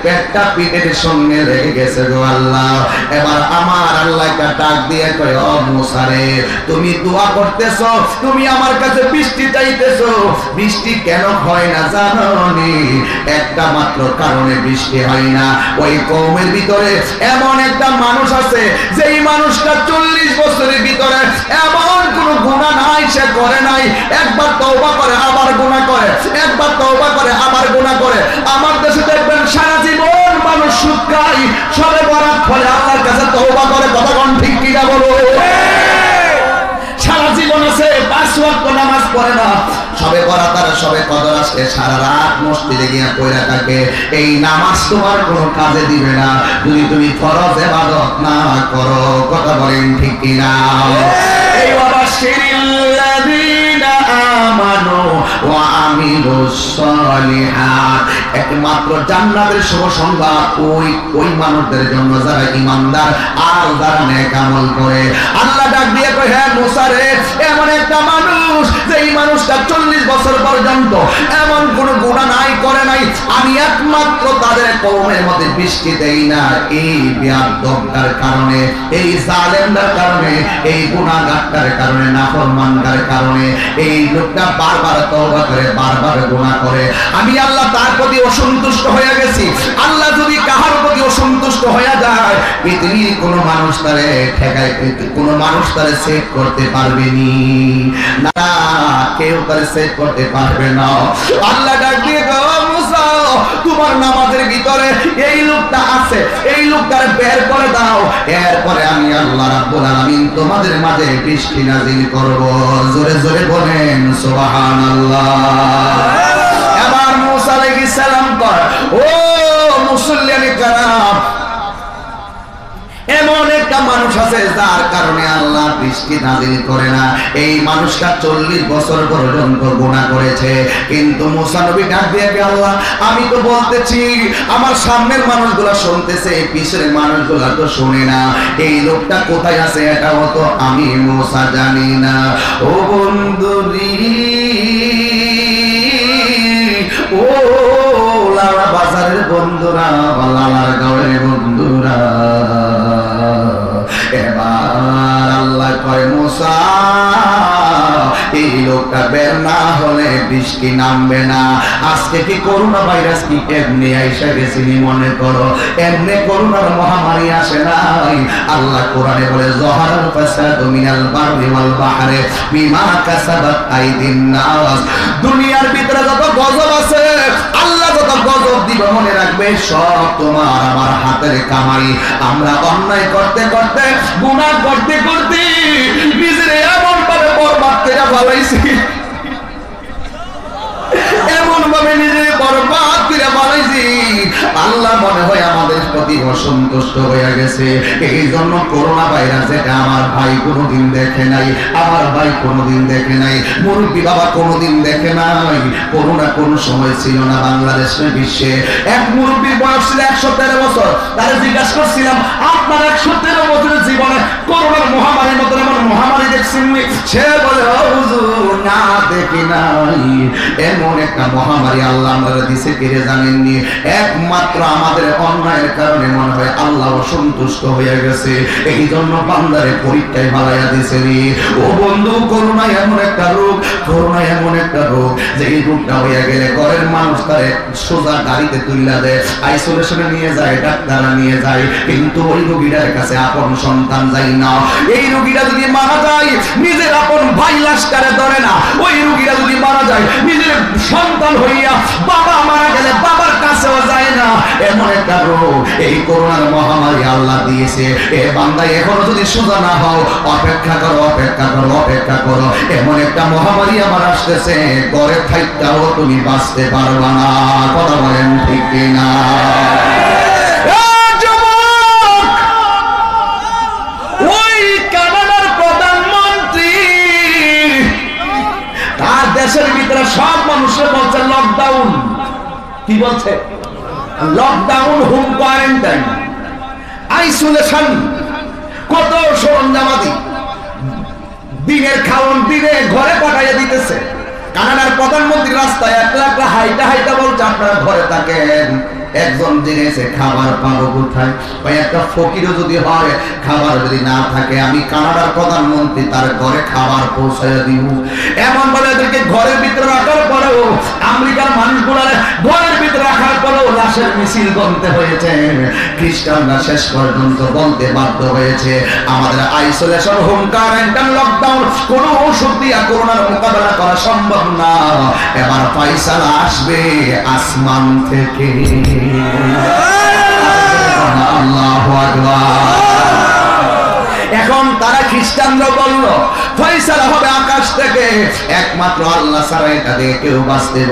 পেটটা পিঠের সঙ্গে লেগে গেছে গো আল্লাহ। এবার আমার আল্লাহ একটা ডাক দিয়ে কয়, ও মুসা রে, তুমি দোয়া করতেছো, তুমি আমার কাছে বৃষ্টি চাইতেছো, বৃষ্টি কেন হয় না জানো নি? একটা মাত্র কারণে বৃষ্টি হয় না। ওই কওমের ভিতরে এমন একটা মানুষ আছে, যেই মানুষটা 40 বছরের ভিতরে এমন কোন গুনাহ নাই সে করে নাই। একবার তওবা করে আবার গুনাহ করে, একবার তওবা করে আবার গুনাহ করে। আমার দেশে দেখবেন সারা জীবন মানুষ সুদ খায়, সবে বরাত ফলে আল্লাহর কাছে তওবা করে। কথা কোন ঠিক কিনা বলো? সারা জীবন আছে 5 ওয়াক্ত নামাজ পড়ে না, সবে বরাত আর সবে কদর আসে সারা রাত মসজিদে গিয়ে পড়ে থাকে। এই নামাজ তোমার কোনো কাজে দিবে না যদি তুমি ফরজ ইবাদত না করো। কথা বলেন ঠিক কিনা? এই ওয়াবাশশিরিল্লাযীনা আমানু ওয়া আমিলুস সালিহাত, একমাত্র জান্নাতের শুভ সংবাদ ওই মানুষদের জন্য যারা ঈমানদার আর যারা নেক আমল করে। আল্লাহ ডাক দিয়ে কয়, হে মুসা রে, এমন একটা মানুষ, যেই মানুষটা 40 বছর পর্যন্ত এমন কোন গুনাহ নাই করে নাই, আমি একমাত্র তাদের কওমের মধ্যে বৃষ্টি দেই না এই বেয়াদবটার কারণে, এই জালেমদের কারণে, এই গুনাহগারটার কারণে, নাফরমানদের কারণে। এই লোকটা বারবার তওবা করে, বারবার গুনাহ করে, আমি আল্লাহ তার প্রতি অসন্তুষ্ট হয়ে গেছি। আল্লাহ যদি কাহার প্রতি অসন্তুষ্ট হয়ে যায়, পৃথিবীর কোনো মানুষ তারে ঠেকায়, কোনো মানুষ তারে সেভ করতে পারবে না, কেউ তারে সেভ করতে পারবে না। আল্লাহ ডাক দিয়ে কয়, মুসা তোমার নামাজের ভিতরে এই লোকটা আছে, এই লোকটারে বের করে দাও, এরপরে আমি আল্লাহ রাব্বুল আলামিন তোমাদের মাঝে বৃষ্টি নাযিল করব। জোরে জোরে বলেন সুবহানাল্লাহ। এবার মুসা আলাইহিস সালাম কয়, ও মুসল্লিয়ানে কারাম, এমন একটা মানুষ আছে যার কারণে আল্লাহ বৃষ্টি নাযিল করে না। এই মানুষটা 40 বছর পর্যন্ত গুনাহ করেছে, কিন্তু মুসা নবী ডাক দিয়ে, আল্লাহ আমি তো বলতেছি, আমার সামনের মানুষগুলা শুনতেছে, পিছের মানুষগুলা তো শুনে না, এই লোকটা কোথায় আছে এটাও তো আমি মুসা জানি না। ও বন্ধুরি, ও লালা বাজারের বন্ধুরা, লালার গাঁয়ের বন্ধুরা, এবার আল্লাহ কয়, মুসা এই লোকটা বের না হলে বৃষ্টি নামবে না। আজকে কি করোনা ভাইরাস কি এমনি আইসা গেছিনি মনে করো? এমনি করোনার মহামারী আসে নাই। আল্লাহ কোরআনে বলে, যহারাল ফাসাদু মিনাল বাররি ওয়াল বাহরি বিমা কাসাবাত আইদিন নাস। দুনিয়ার ভিতরে যত গজব আছে, আল্লাহ যত গজব দিবে মনে রাখবে, সব তোমার আমার হাতের কামাই। আমরা অন্যায় করতে করতে, গুনাহ করতে করতে নিজের এমন ভাবে বরবাদ করে ফেলাইছি, এমন ভাবে নিজে বরবাদ করে ফেলাইছি, আল্লাহ মনে হয় আমাদের প্রতি অসন্তুষ্ট হয়ে গেছে। এই জন্য করোনা ভাইরাস, যেটা আমার ভাই কোনোদিন দেখে নাই, আমার ভাই কোনোদিন দেখে নাই, মুরব্বী বাবা কোনোদিন দেখে নাই। করোনা কোন সময় ছিল না বাংলাদেশের বিশ্বে। এক মুরব্বীর বয়স ছিল 113 বছর, তারা জিজ্ঞাসা করছিলাম, আপনার 113 বছরের জীবনে করোনার মহামারীর মতো এমন মহামারী দেখছেন? সে বলে, হুজুর না দেখি নাই, এমন একটা মহামারী আল্লাহ আমরা দিছে, কেড়ে জানেননি। একমাত্র আমাদের অন্যায়ের কারণে মনে হয় আল্লাহ অসন্তুষ্ট হয়ে গেছে, এই জন্য বান্দারে পরীক্ষায় ভালাইয়া দিছে। ও বন্ধু, করোনা এমন একটা রোগ, করোনা এমন একটা রোগ যে এই রোগটা হয়ে গেলে ঘরের মানুষ তারে সোজা গাড়িতে তুইলা দেয়, আইসোলেশনে নিয়ে যায়, ডাক্তাররা নিয়ে যায়, কিন্তু ওই রোগীটার কাছে আপন সন্তান যায় না। এই রোগীটা যদি মারা যায়, নিজের আপন ভাই লাশটারে ধরে না। ওই রোগীটা যদি মারা যায়, নিজের সন্তান হইয়া বাবা মারা গেলে বাবার কাছেও যায় না। এমন একটা রোগ এই করোনার মহামারী আল্লাহ দিয়েছে। এ বান্দা, এখনো যদি সোজা না হও, অপেক্ষা করো, অপেক্ষা করো, অপেক্ষা করো। এমন একটা মহামারী আমার আসতেছে, ঘরে থাকতেও তুমি বাঁচতে পারবা না। কথা বলেন ঠিক কিনা? ওই কানাডার প্রধানমন্ত্রী তার দেশের ভিতরে সব মানুষের বলছে লকডাউন। কি বলছে? লকডাউন, হোম কোয়ারেন্টাইন, আইসোলেশন, কত সরঞ্জামাদি, দিনের খাওয়ান দিনে ঘরে পাঠাইয়া দিতেছে। কানাডার প্রধানমন্ত্রী রাস্তায় একলা হাইটা হাইটা বলছে, আপনারা ঘরে থাকেন। একজন জেনেছে খাবার পাবো কোথায়? একটা ফকিরও যদি হয়, খাবার যদি না থাকে, আমি কানাডার প্রধানমন্ত্রী তার ঘরে খাবার পৌঁছাইয়া দিব। এমন বলে এদেরকে ঘরের ভিতরে রাখার পরেও, আমেরিকার মানুষগুলো ঘরের ভিতরে রাখার পরেও লাশের মিছিল বলতে হয়েছে। খ্রিস্টানরা শেষ পর্যন্ত বলতে বাধ্য হয়েছে, আমাদের আইসোলেশন, হোম কোয়ারেন্টাইন, লকডাউন, কোন ওষুধ দিয়া করোনার মোকাবেলা করা সম্ভব না। এবার ফয়সালা আসবে আসমান থেকে। আল্লাহু আকবার। এখন তারা খ্রিস্টানরা বলল ফয়সালা হবে আকাশ থেকে, একমাত্র আল্লাহ ছাড়া এটা দিয়ে কেউ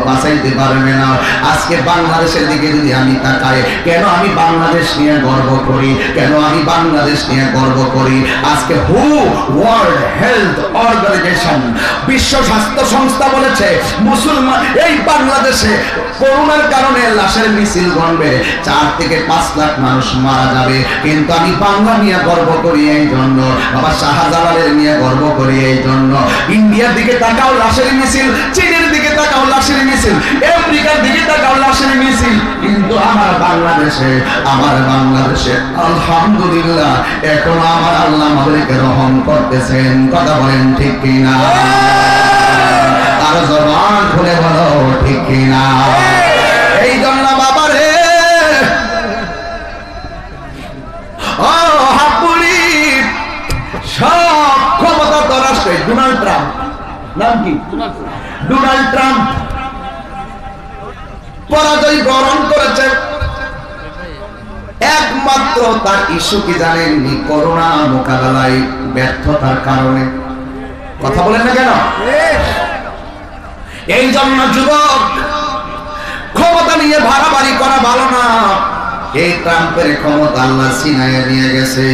বাঁচাইতে পারবে না। আজকে বাংলাদেশের দিকে যদি আমি তাকাই, কেন আমি বাংলাদেশ নিয়ে গর্ব করি, কেন আমি বাংলাদেশ নিয়ে গর্ব করি? আজকে ওয়ার্ল্ড হেলথ অর্গানাইজেশন, বিশ্ব স্বাস্থ্য সংস্থা বলেছে, মুসলমান এই বাংলাদেশে করোনার কারণে লাশের মিছিল গণবে, 4 থেকে 5 লাখ মানুষ মারা যাবে। কিন্তু আমি বাংলা নিয়ে গর্ব করি এই জন্য, বাবা শাহজালালের নিয়ে গর্ব করি এই জন্য। ইন্ডিয়ার দিকে তাকাও লাশের মিছিল, চীনের দিকে তাকাও লাশের মিছিল, আমেরিকার দিকে তাকাও লাশের দেশের মিছিল, কিন্তু আমার বাংলাদেশে আলহামদুলিল্লাহ এখন আমার আল্লাহ আমাদেরকে রহম করতেছেন। কথা বলেন ঠিক কিনা? আর জবান খুলে বলো ঠিক কিনা? এই জন্য বাবা রে, ও হাপুরি, সব ক্ষমতা তো রাষ্ট্রে ডোনাল্ড ট্রাম্প, নাম কি? ডোনাল্ড ট্রাম্প পরাজয় বরণ করেছে। একমাত্র তার ইস্যু কি জানেননি? করোনা মোকাবেলায় ব্যর্থতার কারণে। কথা বলেন না কেন? এই জন্য যুবক, ক্ষমতা নিয়ে ভাড়াবাড়ি করা ভালো না। এই ট্রাম্পের ক্ষমতা আল্লাহ ছিনাইয়া নিয়ে গেছে।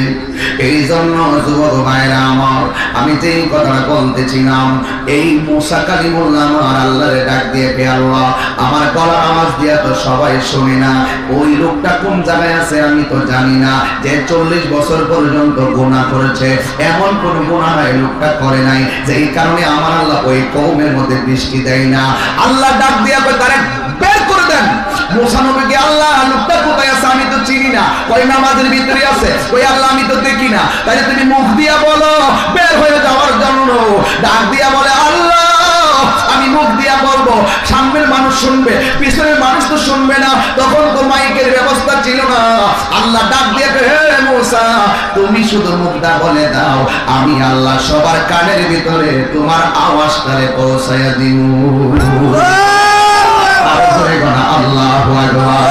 এই জন্য যুবক ভাইরা আমার, আমি যেই কথাটা বলতেছিলাম, এই মুসা কালিমুল্লাহ আমার আল্লাহরে ডাক দিয়ে, কে আল্লাহ, আমার গলার আওয়াজ দিয়া তো সবাই শুনে না, ওই লোকটা কোন জায়গায় আছে আমি তো জানি না, যে 40 বছর পর্যন্ত গুনাহ করেছে, এমন কোন গুনাহ নাই লোকটা করে নাই, যেই কারণে আমার আল্লাহ ওই কওমের মধ্যে বৃষ্টি দেয় না। আল্লাহ ডাক দিয়া তারে বের করে দেন। মুসা নবীকে, আল্লাহ লোকটা কোথায় আছে আমি তো চিনি না, ওই নামাজের ভিতরে আছে, ওই আল্লাহ আমি তো দেখি না, তাই তুমি মুখ দিয়া বলো বের হয়ে যাওয়ার জন্য। ডাক দিয়া বলে, আল্লাহ আমি মুখ দিয়া বলবো, সামনের মানুষ শুনবে, পিছনের মানুষ তো শুনবে না, তখন তো মাইকের ব্যবস্থা ছিল না। আল্লাহ ডাক দিয়ে, হে মুসা, তুমি শুধু মুখটা বলে দাও, আমি আল্লাহ সবার কানের ভিতরে তোমার আওয়াজটারে পৌঁছাইয়া দিব। আল্লাহু আকবার।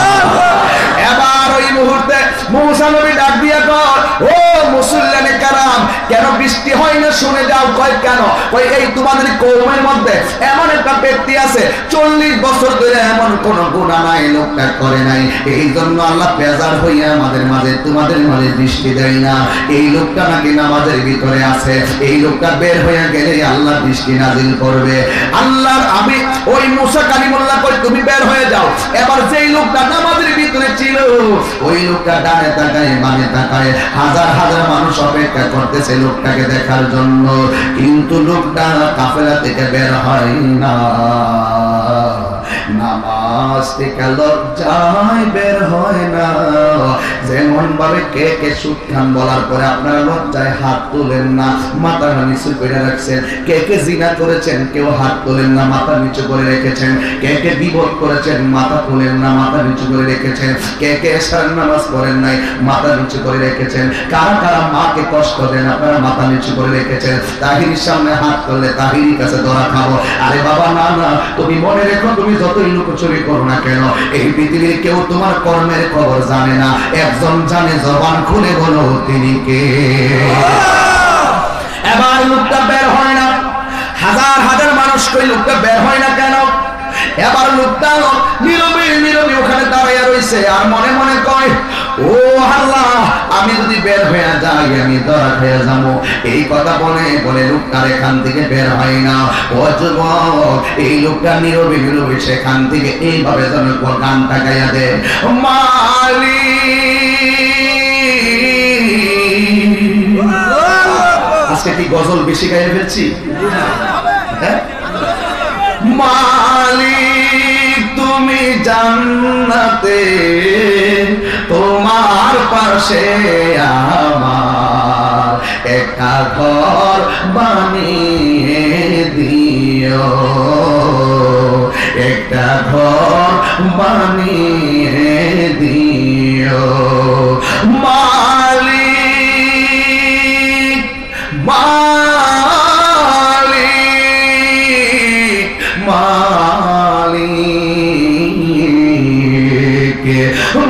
এবার ওই মুহূর্তে মুসা নবী ডাক দিয়া কর, ও মুসল্লিয়ানে কারাম, কেন বৃষ্টি হয় না শুনে যাও। কয় কেন? কয় এই তোমাদের কওমের মধ্যে এমন একটা ব্যক্তি আছে 40 বছর ধরে এমন কোন গুনাহ নাই, লোকটা করে নাই, এই জন্য আল্লাহ বেজার হইয়া আমাদের মাঝে তোমাদের মাঝে বৃষ্টি দেয় না। এই লোকটা নাকি নামাজের ভিতরে আছে, এই লোকটা বের হইয়া গেলে আল্লাহ বৃষ্টি নাজিল করবে। আল্লাহর আমি ওই মুসা কালিমুল্লাহ কই তুমি বের হয়ে যাও। এবার যেই লোকটা নামাজের ভিতরে ছিল, ওই লোকটা ডানে তাকায় বামে তাকায়, হাজার হাজার মানুষ অপেক্ষা করতেছে লোকটাকে দেখার জন্য, কিন্তু লোকটা কাফেলা থেকে বের হয় না, নামাজ থেকে লজ্জায় বের হয় না। যেমন ভাবে কে কে সুদ খান বলার পরে আপনারা লজ্জায় হাত তোলেন না, মাথা নিচু করে রাখছেন, কে কে জিনা করেছেন কেউ হাত তোলেন না, মাথা নিচু করে রেখেছেন, কে কে বিপদ করেছেন মাথা তোলেন না, মাথা নিচু করে রেখেছেন, কে কে এশার নামাজ পড়েন নাই মাথা নিচু করে রেখেছেন, কারা কারা মাকে কষ্ট দেন আপনারা মাথা নিচু করে রেখেছেন। তাহিরির সামনে হাত করলে তাহিরির কাছে ধরা খাবো। আরে বাবা না না, তুমি মনে রেখো, তুমি যতই লুকোচুরি করো না কেন, এই পৃথিবীর কেউ তোমার কর্মের খবর জানে না, একজন জানে, জবান খুলে বলো তিনি কে। এবার লোকটা বের হয় না, হাজার হাজার মানুষ কই লোকটা বের হয় না কেন? এবার লোকটা নীরবে নীরবে ওখানে দাঁড়িয়ে রয়েছে, আর মনে মনে কয়, ও আল্লাহ, আমি যদি বের হয়ে যাই আমি ধরা খেয়ে যাবো। এই কথা বলে বলে লোকটার এখান থেকে বের হয় না। ও যুবক, এই লোকটা নীরবে নীরবে সেখান থেকে এইভাবে যেন গানটা গাইয়া দে, মালিক। আজকে কি গজল বেশি গাইয়ে ফেলছি? হ্যাঁ, মালিক তুমি জান্নাতে, তোমার পাশে আমার একটা ঘর বানিয়ে দিও, একটা ঘর বানিয়ে দিও মালিক, মালিক, মালিক,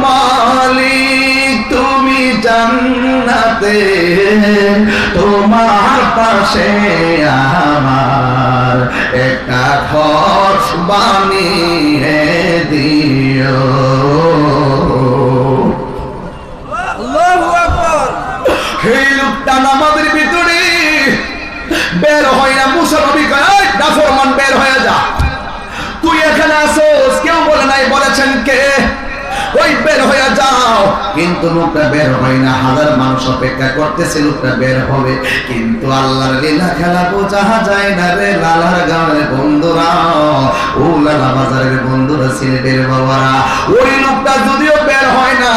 মালিক তুমি জান্নাতে, তোমার পাশে আমার একটা ঘর বানিয়ে দিও। আল্লাহু আকবার। এই লোকটা নামাজের ভিতরে বের হয় না। মুসা নবী কয়, নাফরমান বের হয়ে যা, তুই এখানে আসোস, কেউ বলে নাই, বলেছেন কে? ওই বের হয়ে যা। দাও, কিন্তু লোকটা বের হয় না। হাজার মানুষ অপেক্ষা করতেছে লোকটা বের হবে, কিন্তু আল্লাহর লীলা খেলা বোঝা যায় না রে লালার গাঁয়ের বন্ধুরা, ও লালা বাজারের বন্ধুরা, সিলেটের বাবারা, ওই লোকটা যদিও বের হয় না,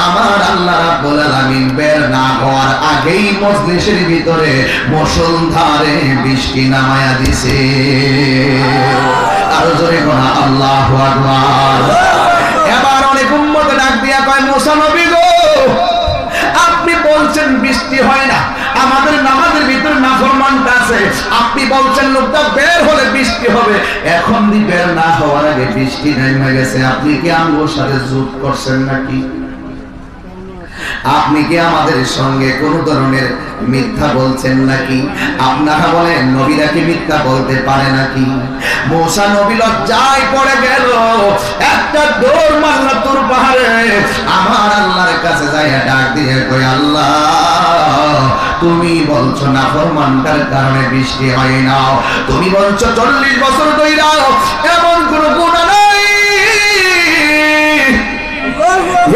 আমার আল্লাহ রাব্বুল আলামিন বের না হওয়ার আগেই মজলিসের ভিতরে মুষলধারে বৃষ্টি নামায়া দিছে। আরো জোরে বলা আল্লাহু আকবার। এবার অনেক উম্মত ডাক দিয়া কয়, মুসা নবী গো, আপনি বলছেন বৃষ্টি হয় না, আমাদের নামাজের ভিতরে নাফরমানটা আছে, আপনি বলছেন লোকটা বের হলে বৃষ্টি হবে, এখন দি বের না হওয়ার আগে বৃষ্টি নেমে গেছে, আপনি কি আমগোর সাথে যুদ্ধ করছেন নাকি? আপনি কি আমাদের সঙ্গে কোন ধরনের মিথ্যা বলছেন নাকি? আপনারা বলেন নবীরা কি মিথ্যা বলতে পারে নাকি? মুসা নবী লজ্জায় পড়ে গেল, একটা দৌড় মারল তুর পাহাড়ে, আমার আল্লাহর কাছে যাইয়া ডাক দিয়ে কই, আল্লাহ তুমি বলছো নাফরমানটার কারণে বৃষ্টি হয় না, তুমি বলছো 40 বছর ধইরা এমন কোন গুনাহ নাই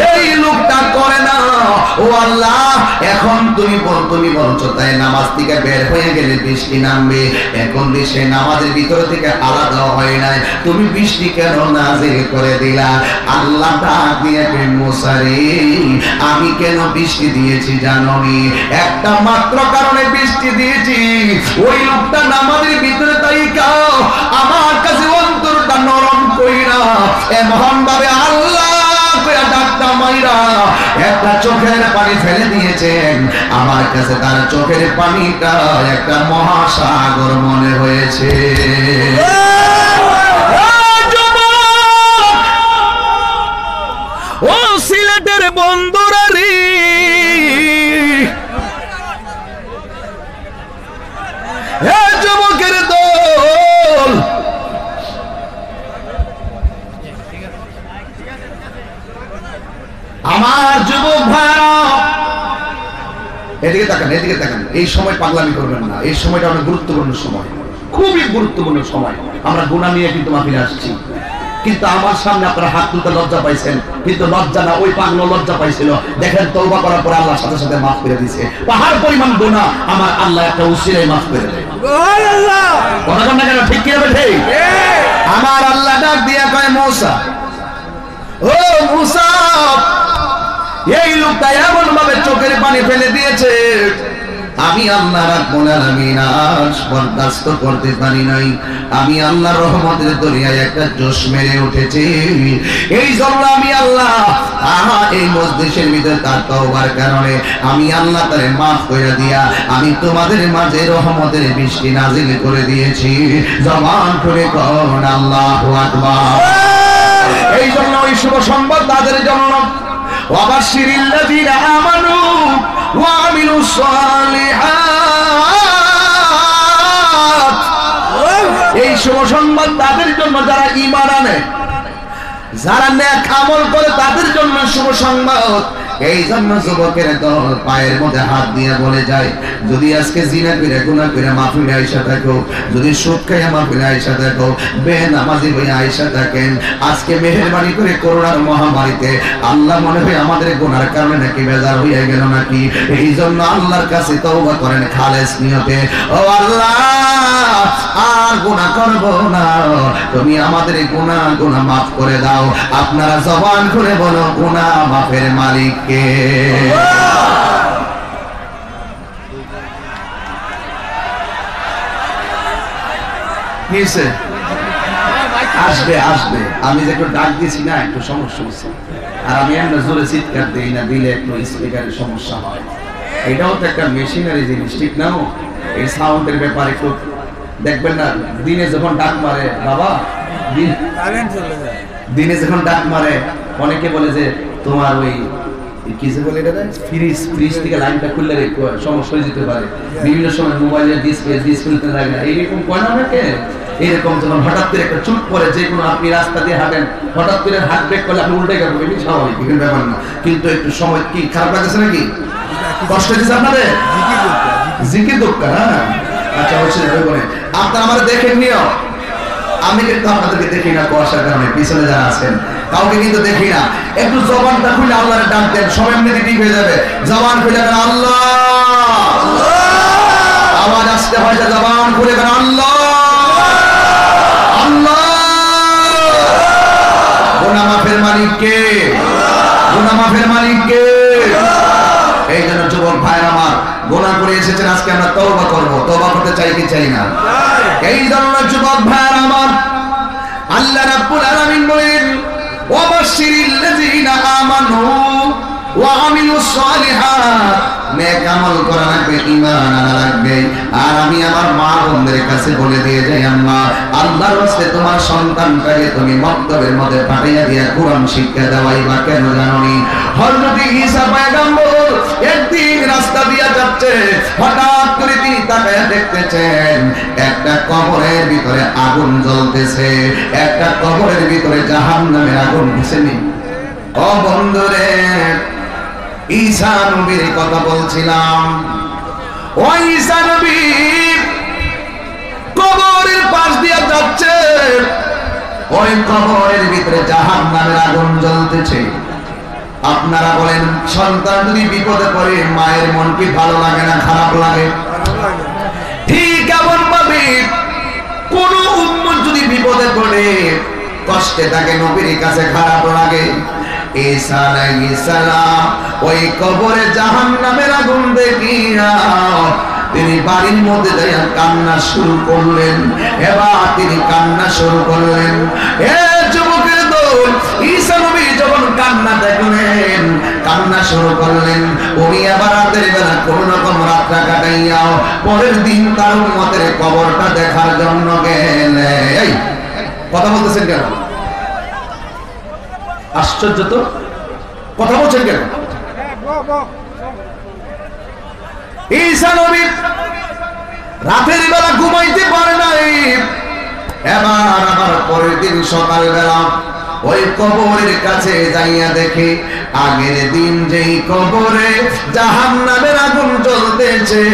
এই লোকটা করে না, ও আল্লাহ এখন তুমি বলছো তাই নামাজ থেকে বের হয়ে গেলে বৃষ্টি নামবে, এখন সে নামাজের ভিতর থেকে আলাদা হয় নাই, তুমি বৃষ্টি কেন নাযিল করে দিলা? আল্লাহ ডাক দিয়ে মুসা রে, আমি কেন বৃষ্টি দিয়েছি জানোনি? একটা মাত্র কারণে বৃষ্টি দিয়েছি, ওই লোকটা নামাজের ভিতরে তাই কাও আমার কাছে অন্তরটা নরম কইরা এমন ভাবে আল্লাহ একটা চোখের পানি ফেলে দিয়েছেন, আমার কাছে তার চোখের পানিটা একটা মহাসাগর মনে হয়েছে। ও সিলেটের বন্ধুরা রে, যুবকের দল, আমার যুবক ভাইরা এদিকে তাকান, এদিকে তাকান। এই সময় পাগলামি করবেন না, এই সময়টা অনেক গুরুত্বপূর্ণ সময়, খুবই গুরুত্বপূর্ণ সময়। আমরা গুনাহ নিয়ে কিন্তু মাহফিলে আসছি, কিন্তু আমার সামনে আপনারা হাত তুলতে লজ্জা পাইছেন, কিন্তু লজ্জা না, ওই পাগলা লজ্জা পাইছিল। দেখেন তওবা করার পরে আল্লাহ সাথে সাথে মাফ করে দিয়েছে। পাহাড় পরিমাণ গুনাহ আমার আল্লাহ একটা উসিলায় মাফ করে দেয়। সুবহানাল্লাহ। কথা বলেন না কেন? ঠিক কি হবে? ঠিক। আমার আল্লাহ ডাক দিয়া কয়, মুসা, ও মুসা, এই লোকটা এমন ভাবে চোখের পানি ফেলে দিয়েছে, আমি আল্লাহ রাব্বুল আলামিন আজ বরদাস্ত করতে পারি নাই। আমি আল্লাহর রহমতের দরিয়ায় একটা জোশ মেরে উঠেছি, এই জন্য আমি আল্লাহ এই মজলিসের ভিতরে তার তওবার কারণে আমি আল্লাহ তারে মাফ করে দিয়া আমি তোমাদের মাঝে রহমতের বৃষ্টি নাযিল করে দিয়েছি। জবান খুলে কোন আল্লাহু আকবার। এই জন্য ওই শুভ সংবাদ তাদের জন্য, ওয়াবাশশিরিল্লাযীনা আমানু ওয়া আমিলুস সালিহাত, এই শুভ সংবাদ তাদের জন্য যারা ঈমান আনে, যারা নেক আমল করে, তাদের জন্য শুভ সংবাদ। এই জন্য যুবকের দল পায়ের মধ্যে হাত দিয়ে বলে যায়, যদি আজকে জিনা করে গুনাহ করে মাহফিলে আয়েশা থাকো, যদি সুদ খাইয়া মাহফিলে আয়েশা থাকো, বেনামাজি হয়ে আয়েশা থাকেন, আজকে মেহেরবানি করে করোনার মহামারীতে আল্লাহ মনে হয় আমাদের গুনার কারণে নাকি বেজার হইয়া গেল নাকি, এই জন্য আল্লাহর কাছে তওবা করেন খালেস নিয়তে, ও আল্লাহ আর গুনাহ করব না, তুমি আমাদের গুনাহ মাফ করে দাও। আপনারা জবান খুলে বলো, গুনাহ মাফের মালিক কে? আসবে আসবে, আমি যে একটু ডাক দিয়েছি না, একটু সমস্যা হচ্ছে, আর আমি এমন জোরে চিৎকার দিই না, দিলে একটু স্পিকারের সমস্যা হয়। এটাও তো একটা মেশিনারি জিনিস, ঠিক না? এই সাউন্ডের ব্যাপারে একটু দেখবেন না, দিনে যখন ডাক মারে বাবা, দিনে যখন ডাক মারে অনেকে বলে যে তোমার ওই কিসে বলে এটা ফ্রিজ থেকে লাইনটা খুললে সমস্যা হয়ে যেতে পারে, বিভিন্ন সময় মোবাইলের ডিসপ্লেতে লাগে না, এইরকম কয় না অনেকে। এরকম যখন হঠাৎ করে একটা চুপ করে, যে কোনো আপনি রাস্তা দিয়ে হাঁটেন, হঠাৎ করে হাত ব্রেক করলে আপনি উল্টে গেলেন, এটি স্বাভাবিক, বিভিন্ন ব্যাপার না। কিন্তু একটু সময় কি খারাপ লাগছে নাকি? কষ্ট হচ্ছে আপনাদের? জিকির দরকার। হ্যাঁ আচ্ছা, হচ্ছে আপনারা আমার দেখেন নিও, আমি কিন্তু আপনাদেরকে দেখি না কুয়াশার কারণে, পিছনে যারা আছেন কাউকে কিন্তু দেখি না। একটু জবানটা খুলে আল্লাহর ডাক দেন, সব এমনিতে ঠিক হয়ে যাবে। জবান খুলে দেন আল্লাহ, আওয়াজ আসতে হয়, জবান খুলে দেন আল্লাহ আল্লাহ। গুনাহ মাফের মালিক কে? গুনাহ মাফের মালিক কে? এই জন্য যুবক ভাইরা আমার, গুনাহ করে এসেছেন, আজকে আমরা তওবা করব। তওবা করতে চাই কি চাই না? এই জন্য যুবক ভাইরা আমার, আল্লাহ রাব্বুল আলামিন বলেন ওয়াবাশশিরিল লাযিনা আমানু ওয়া আমিলুস সালিহাত। নেক আমল করা লাগবে, ঈমান আনা লাগবে। আর আমি আমার মা বোনদের কাছে বলে দিয়ে যাই, আম্মা, আল্লাহর রাস্তায় তোমার সন্তানটাকে তুমি মক্তবের মধ্যে পাঠিয়ে দিয়া কোরআন শিক্ষা দেওয়াই বা কেন জানোনি? হযরত ঈসা পয়গম্বর একদিন রাস্তা দিয়া যাচ্ছে, হঠাৎ করে তিনি তাকায়া দেখতেছেন একটা কবরের ভিতরে আগুন জ্বলতেছে, একটা কবরের ভিতরে জাহান্নামের আগুন জ্বলছে। ও বন্ধুরে, ঈসা নবীর কথা বলছিলাম। ওই ঈসা নবী কবরের পাশ দিয়ে যাচ্ছে, ওই কবরের ভিতরে জাহান্নামের আগুন জ্বলতেছে। আপনারা বলেন, সন্তান যদি বিপদে পড়ে মায়ের মন কি ভালো লাগে না খারাপ লাগে? ঠিক এমন ভাবে কোন উম্মত যদি বিপদে পড়ে কষ্টে থাকে, নবীর কাছে খারাপ লাগে। ঈসা আলাইহিস সালাম ওই কবরে জাহান্নামের আগুন দেখিয়া তিনি বাড়ির মধ্যে যাইয়া কান্না শুরু করলেন। এবার তিনি কান্না শুরু করলেন। এ যুবকের দল, ঈসা নবী যখন কান্না দেখলেন, কান্না শুরু করলেন, উনি আবার রাতের বেলা কোন রকম রাতটা কাটাইয়া পরের দিন তার উম্মতের কবরটা দেখার জন্য গেলেন। এই কথা বলতেছেন কেন? আশ্চর্য তো, কথা বলছেন কেন? ঈসা নবী রাতের বেলা ঘুমাইতে পারে নাই। এবার আবার পরের দিন সকাল বেলা ওই কবরের কাছে যাইয়া দেখে আগের দিন যেই কবরে জাহান্নামের আগুন জ্বলতেছে,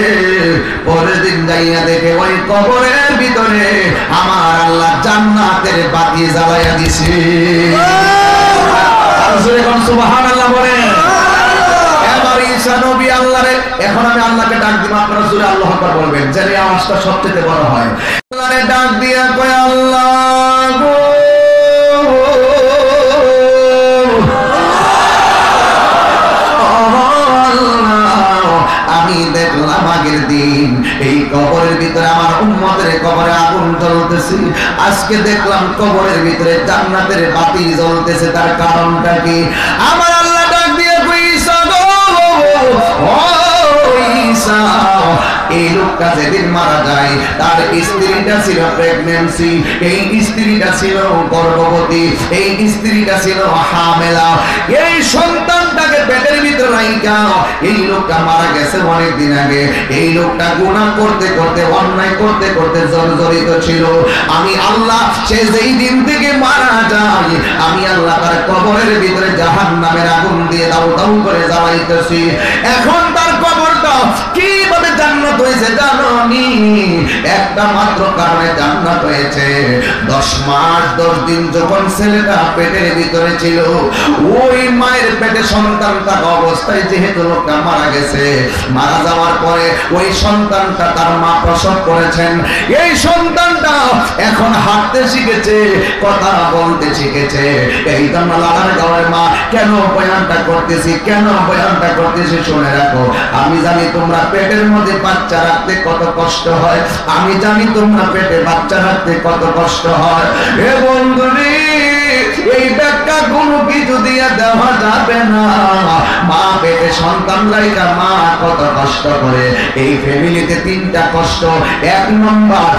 পরের দিন যাইয়া দেখে ওই কবরের ভিতরে আমার আল্লাহ জান্নাতের বাতি জ্বালাইয়া দিছে। সুবহানাল্লাহ বলেন। এবার ঈসা নবী আল্লাহরে, এখন আমি আল্লাহকে ডাক দিব, আপনারা জোরে আল্লাহু আকবার বলবেন, যেন আওয়াজটা সবচেয়ে বড় হয়। আল্লাহরে ডাক দিয়া কয়, আল্লাহ গো, আমি দেখলাম আগের দিন এই কবরের ভিতরে আমার উম্মতের কবরে আগুন জ্বলতেছে, আজকে দেখলাম কবরের ভিতরে জান্নাতের বাতি জ্বলতেছে। তার কারণটা কি? আমার আল্লাহ ডাক দিয়ে কই, ঈসা গো, ও ঈসা, এই লোকটা যেদিন মারা যায় তার স্ত্রীটা ছিল প্রেগন্যান্সি, এই স্ত্রীটা ছিল গর্ভবতী, এই স্ত্রীটা ছিল হামেলা। এই সন্তানটাকে পেটের ভিতরে রাইখা এই লোকটা মারা গেছে অনেক দিন আগে। এই লোকটা গুনাহ করতে করতে, অন্যায় করতে করতে জর্জরিত ছিল। আমি আল্লাহ সে যেই দিন থেকে মারা যায়, আমি আল্লাহ তার কবরের ভিতরে জাহান্নামের আগুন দিয়ে দাউ দাউ করে জ্বালাইতেছি। এখন তার কবরটা কিভাবে জান্নাত হয়েছে জানোনি? একটা মাত্র কারণে জান্নাত হয়েছে। 10 মাস 10 দিন যখন ছেলেটা পেটের ভিতরে ছিল, ওই মায়ের পেটে সন্তান থাকা অবস্থায় যেহেতু লোকটা মারা গেছে, মারা যাওয়ার পরে ওই সন্তানটা তার মা প্রসব করেছেন। এই সন্তানটা এখন হাঁটতে শিখেছে, কথা বলতে শিখেছে। এই জন্য লালার গাঁয়ের মা, কেন বয়ানটা করতেছি, কেন বয়ানটা করতেছি শুনে রাখো। আমি জানি তোমরা পেটের মধ্যে বাচ্চা রাখতে কত কষ্ট হয়, আমি জানি তোমরা পেটে বাচ্চা রাখতে কত কষ্ট হয়। এ বন্ধুরে, এই ব্যাখ্যা কোনো কিছু দিয়ে দেওয়া যাবে না। মা পেটে সন্তান রাইখা মা কত কষ্ট করে। এই ফ্যামিলিতে 3টা কষ্ট। 1 নম্বর,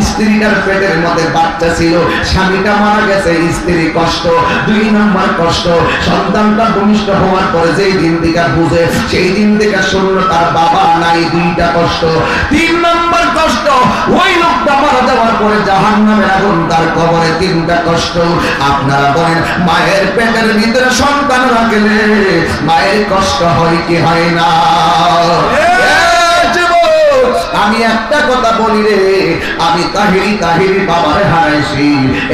স্ত্রীটার পেটের মধ্যে বাচ্চা ছিল, স্বামীটা মারা গেছে, স্ত্রী কষ্ট। 2 নম্বর কষ্ট, সন্তানটা ভূমিষ্ঠ হওয়ার পরে যেই দিন থেকে বুঝে সেই দিন থেকে শুনলো তার বাবা নাই, 2টা কষ্ট। 3 নম্বর কষ্ট, ওই লোকটা মারা যাওয়ার পরে জাহান্নামের আগুন তার কবরে, 3টা কষ্ট। আপনারা বলেন, মায়ের পেটের ভিতরে সন্তান রাখলে মায়ের কষ্ট হয় কি হয় না? আমি একটা কথা বলি রে, আমি তাহিরি বাবারে হারাইছি,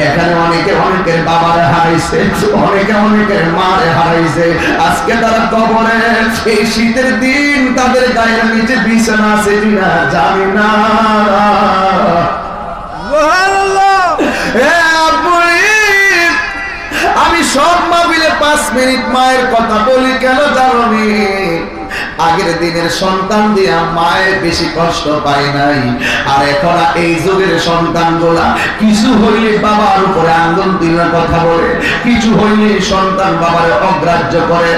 এখানে অনেকে অনেকের বাবারে হারাইছে, অনেকে অনেকের মারে হারাইছে। আজকে তারা কবরে, এই শীতের দিন তাদের গায়ের নিচে বিছানা আছে কিনা জানি না। আমি সব মাহফিলে 5 মিনিট মায়ের কথা বলি কেন জানি? আগের দিনের সন্তান দিয়া মায়ের বেশি কষ্ট পায় নাই, আর এখন এই যুগের সন্তানগুলা কিছু হইলে বাবার উপরে আঙ্গুল তুলে কথা বলে, কিছু হইলে সন্তান বাবার অগ্রাহ্য করে।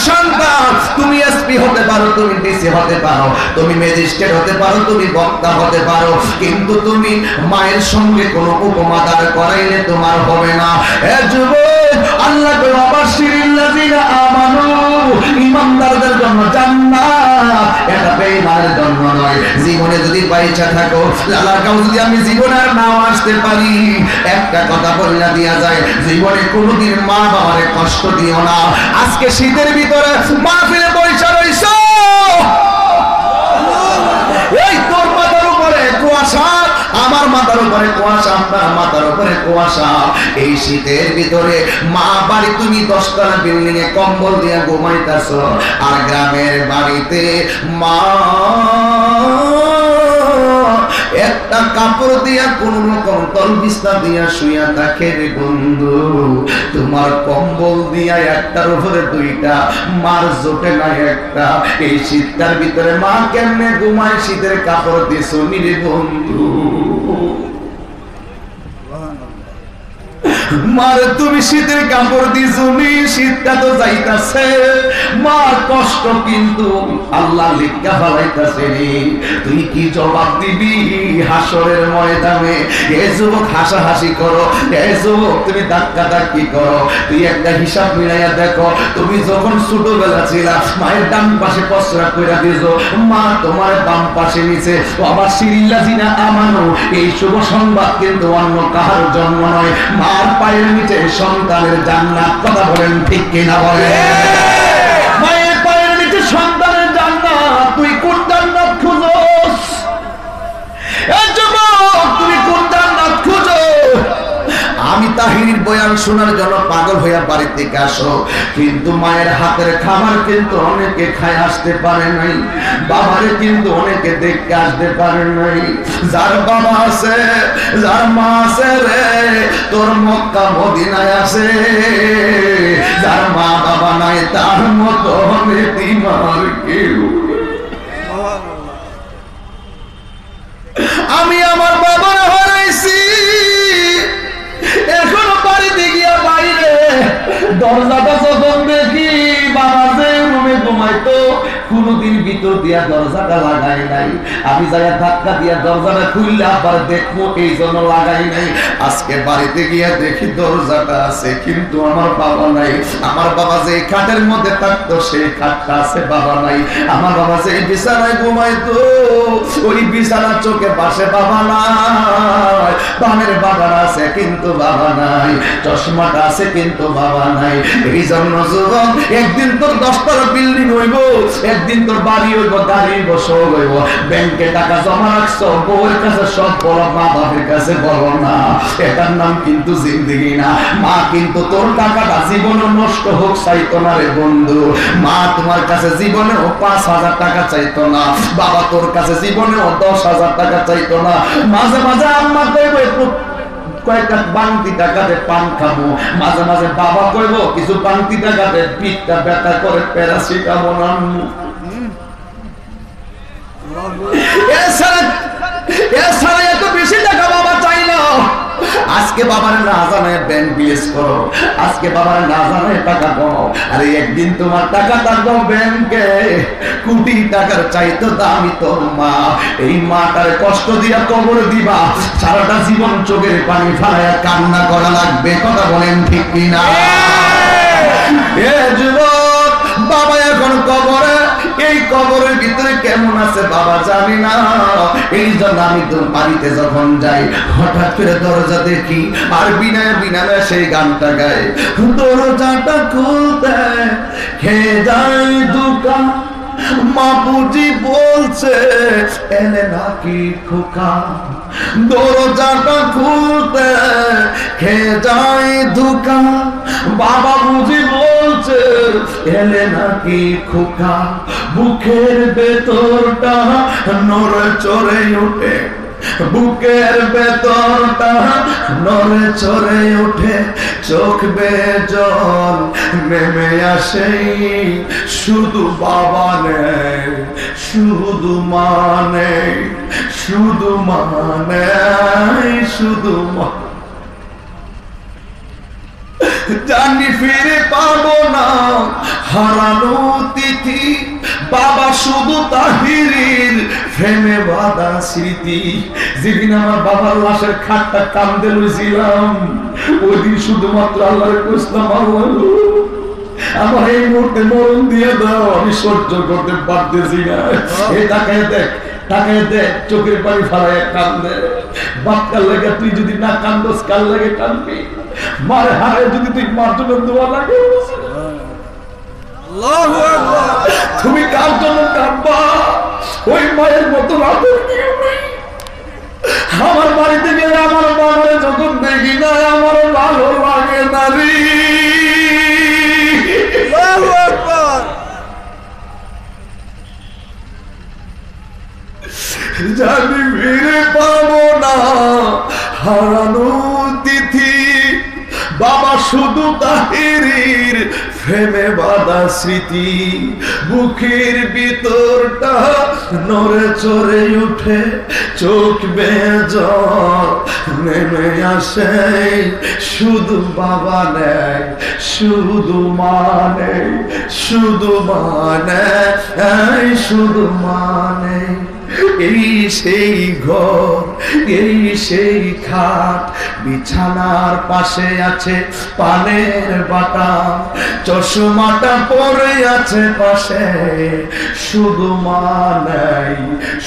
সন্তান, তুমি এসপি হতে পারো, তুমি ডিসি হতে পারো, তুমি ম্যাজিস্ট্রেট হতে পারো, তুমি বক্তা হতে পারো, কিন্তু তুমি মায়ের সঙ্গে কোনো উপমা দাঁড় করাইলে তোমার হবে না। যুবক, আল্লাহ কই অবাশিরিল্লাযিনা আমানু, ঈমানদারদের জন্য জান্নাত, এটা বেঈমানের জন্য নয়। জীবনে যদি বাইচা থাকো, আল্লাহর কাছে যদি আমি জীবনে আর নাও আসতে পারি, একটা কথা বললা দিয়া যায়, জীবনে কোনোদিন মা বাবারে কষ্ট দিও না। আজকে শীতের ভিতরে মাহফিলে বৈশা রইছো, এই তোর মাথার উপরে কুয়াশা, আমার মাথার উপরে কুয়াশা, আপনার মাথার উপরে কুয়াশা। এই শীতের ভিতরে মা বাড়ি তুমি 10 তলা বিল্ডিং এ কম্বল দিয়ে ঘুমাইতেছো, আর গ্রামের বাড়িতে মা একটা কাপড় দিয়া কোন রকম তল বিছনা দিয়া শুয়া থাকে রে বন্ধু। তোমার কম্বল দিয়া একটার উপরে 2টা, মার জোটে না একটা। এই শীতটার ভিতরে মা কেমনে ঘুমায়, শীতের কাপড় দিছো নি রে বন্ধু। মার তুমি শীতের কাপড় দিছো নি, শীতটা তো যাইতাছে, মার কষ্ট কিন্তু আল্লাহ লিখা ফলাইতাছে রে। তুই কি জবাব দিবি হাসরের ময়দানে? এ যুবক হাসাহাসি করো, এ যুবক তুমি ধাক্কা ধাক্কি করো। তুই একটা হিসাব মিলাইয়া দেখো, তুমি যখন ছোটবেলা ছিলা মায়ের ডান পাশে পসরা কইরা দিছো, মা তোমার বাম পাশে নিছে। অবাশিরিল্লাযিনা আমানু, এই শুভ সংবাদ কিন্তু অন্য কারোর জন্য নয়, মার পায়ের নিচে সন্তানের জান্নাত। কথা বলেন ঠিক কিনা বলেন? মায়ের পায়ের নিচে সন্তানের জান্নাত। তুই কোন জান্নাত খুঁজোস? এই যুবক, তুমি কোন জান্নাত খুঁজো? আমি তাহিরির বয়ান শোনার জন্য পাগল হইয়া বাড়ি থেকে আসো, কিন্তু মায়ের হাতের খাবার কিন্তু অনেকে খায় আসতে পারে নাই, বাবারে কিন্তু অনেকে দেখতে আসতে পারে নাই। যার বাবা আছে, যার মা আছে রে, তোর মক্কা মদিনায় আছে, যার মা বাবা নাই তার মতো নেতিমার কেউ। আমি আমার বাবার হারাইছি, এখনো বাড়িতে গিয়া বাইরে দরজাটা যখন দেখি বাবা যে রুমে ঘুমাইতো, কোনদিন ভিতর দিয়া দরজাটা লাগাই নাই। আমি যাই ধাক্কা দিয়া দরজাটা খুললে আবার দেখবো, এই জন্য লাগাই নাই। আজকে বাড়িতে গিয়া দেখি দরজাটা আছে, কিন্তু আমার বাবা নাই। আমার বাবা যে খাটের মধ্যে থাকতো সেই খাটটা আছে, বাবা নাই। আমার বাবা যে বিছানায় ঘুমাইতো ওই বিছানার চোখে পাশে বাবা নাই। পানের বাবা আছে কিন্তু বাবা নাই, চশমাটা আছে কিন্তু বাবা নাই। এই জন্য যুবক, একদিন তোর 10 তলা বিল্ডিং হইব, একদিন তোর বাড়ি হইব, গাড়ি হইব, সব হইব। ব্যাংকে টাকা জমা রাখছো, বউয়ের কাছে সব বলো, মা বাবার কাছে বলো না। এটার নাম কিন্তু জিন্দেগি না। মা কিন্তু তোর টাকাটা জীবনে নষ্ট হোক চাইতো না রে বন্ধু। মা তোমার কাছে জীবনেও 5,000 টাকা চাইতো না, বাবা তোর কাছে জীবনেও 10,000 টাকা চাইতো না। মাঝে মাঝে আম্মা কইব কয়েকটা বাংতি টাকাতে পান খাবো, মাঝে মাঝে বাবা কইব কিছু বাংতি টাকাতে পিঠটা ব্যথা করে প্যারাসিটামল আনবো। এছাড়া এত বেশি টাকা বাবা চাই না। আজকে বাবার না জানে ব্যাংক বিএস করো, আজকে বাবার না জানে টাকা পাও, আরে একদিন তোমার টাকা থাকবো ব্যাংকে। কোটি টাকার চাইতো দামি তোর মা। এই মাটার কষ্ট দিয়া কবর দিবা, সারাটা জীবন চোখের পানি ফেলাইয়া কান্না করা লাগবে। কথা বলেন ঠিক কিনা? এ যুবক, বাবা এখন কবরে, এই কবরের ভিতরে কেমন আছে বাবা জানি না। এই জন্য আমি তো বাড়িতে যখন যাই হঠাৎ করে দরজা দেখি, আর বিনা সেই গানটা গায়, দরজাটা খুলতে খেয়ে যায় দোকান, মা বুঝি বলছে এলে নাকি খোকা, দরজাটা খুলতে খেয়ে যায় ধোকা। বাবা বুঝি বলছে এলে নাকি খোকা, বুকের ভেতরটা নড়ে চড়ে ওঠে, বুকের ভেতরটা নড়ে চড়ে ওঠে, চোখ বেয়ে জল নেমে আসে, শুধু বাবা নেই শুধু মানে, শুধু মানে শুধু মা। জানি ফিরে পাবো না হারানো তিথি, বাবা শুধু তাহিরির ফ্রেমে বাঁধা স্মৃতি। যেদিন আমার বাবার লাশের খাটটা কান্দে লইছিলাম, ওই দিন শুধুমাত্র আল্লাহর কইলাম, আল্লাহ আমার এই মুহূর্তে মরণ দিয়ে দাও, আমি সহ্য করতে পারতেছি না। এই তাকায় দেখ, তাকায় দেখ, চোখের পানি ফালায় কান্দে। বাপ কার লাগে তুই যদি না কান্দস, কার লাগে কান্দবি? মারে হারে যদি তুই মার জন্য দোয়া লাগে, তুমি কার জন্য কাঁদবা? ওই মায়ের মতো আদর কেউ নেই। আমার বাড়িতে গেলে আমার বাবারে যখন দেখি না আমার ভালো লাগে না রে। জানি ফিরে পাবো না হারানো তিথি, বাবা শুধু তাহিরির ফ্রেমে বাঁধা স্মৃতি। বুকের ভিতরটা নড়ে চড়ে উঠে, চোখ বেয়ে জল নেমে আসে, শুধু বাবা নেই শুধু মানে, শুধু মানে শুধু মানে। এই সেই ঘর, এই সেই খাট, বিছানার পাশে আছে পানের বাটা, চশমাটা পরে আছে পাশে, শুধু মানে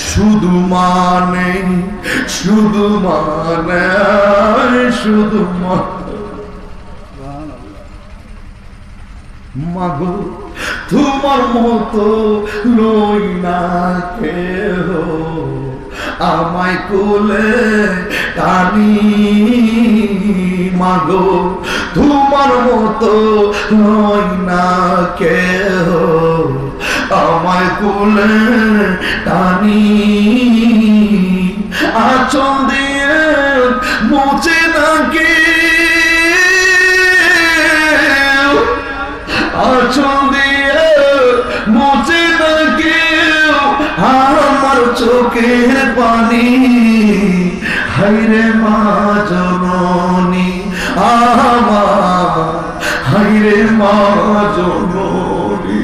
শুধু মানে শুধু মানে শুধু মাগো তোমার মতো লই না কেহ, আমায় কোলে টানি। মাগো তোমার মতো লই না কেহ, আমায় কোলে টানি। আঁচল দিয়ে মুছে নাকি, আঁচল দিয়ে মুছে না কেউ আমার চোখের পানি। হায়রে মা জননী আমার, হায়রে মা জননী।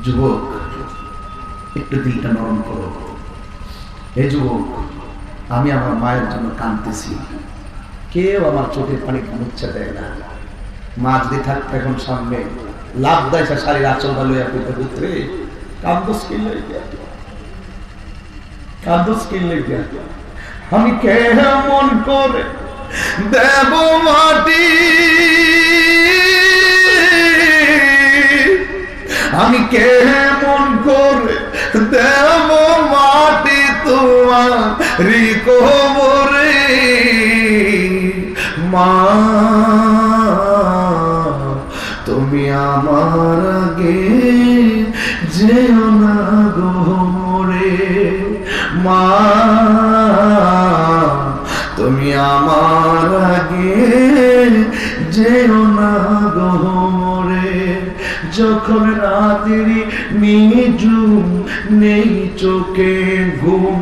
যুবক, একটু দিলটা নরম করো। হে যুবক, আমি আমার মায়ের জন্য কাঁদতেছি, কেউ আমার চোখের পানি মুচ্ছে দেয় না। মা যদি থাকতো এখন সামনে, লাভ দেয় শাড়ির আচলটা লইয়া পুত্র পুত্রে, কান্দস কিনলে কান্দস কিনলে আমি কেমন করে দেব মাটি, আমি কেমন করে দেব মাটি তোমার রিকোবরে। মা তুমি আমার আগে যেও না গো মোরে, মা তুমি আমার আগে যেও না গো মোরে। যখন রাতের নিঝুম নেই চোখে ঘুম,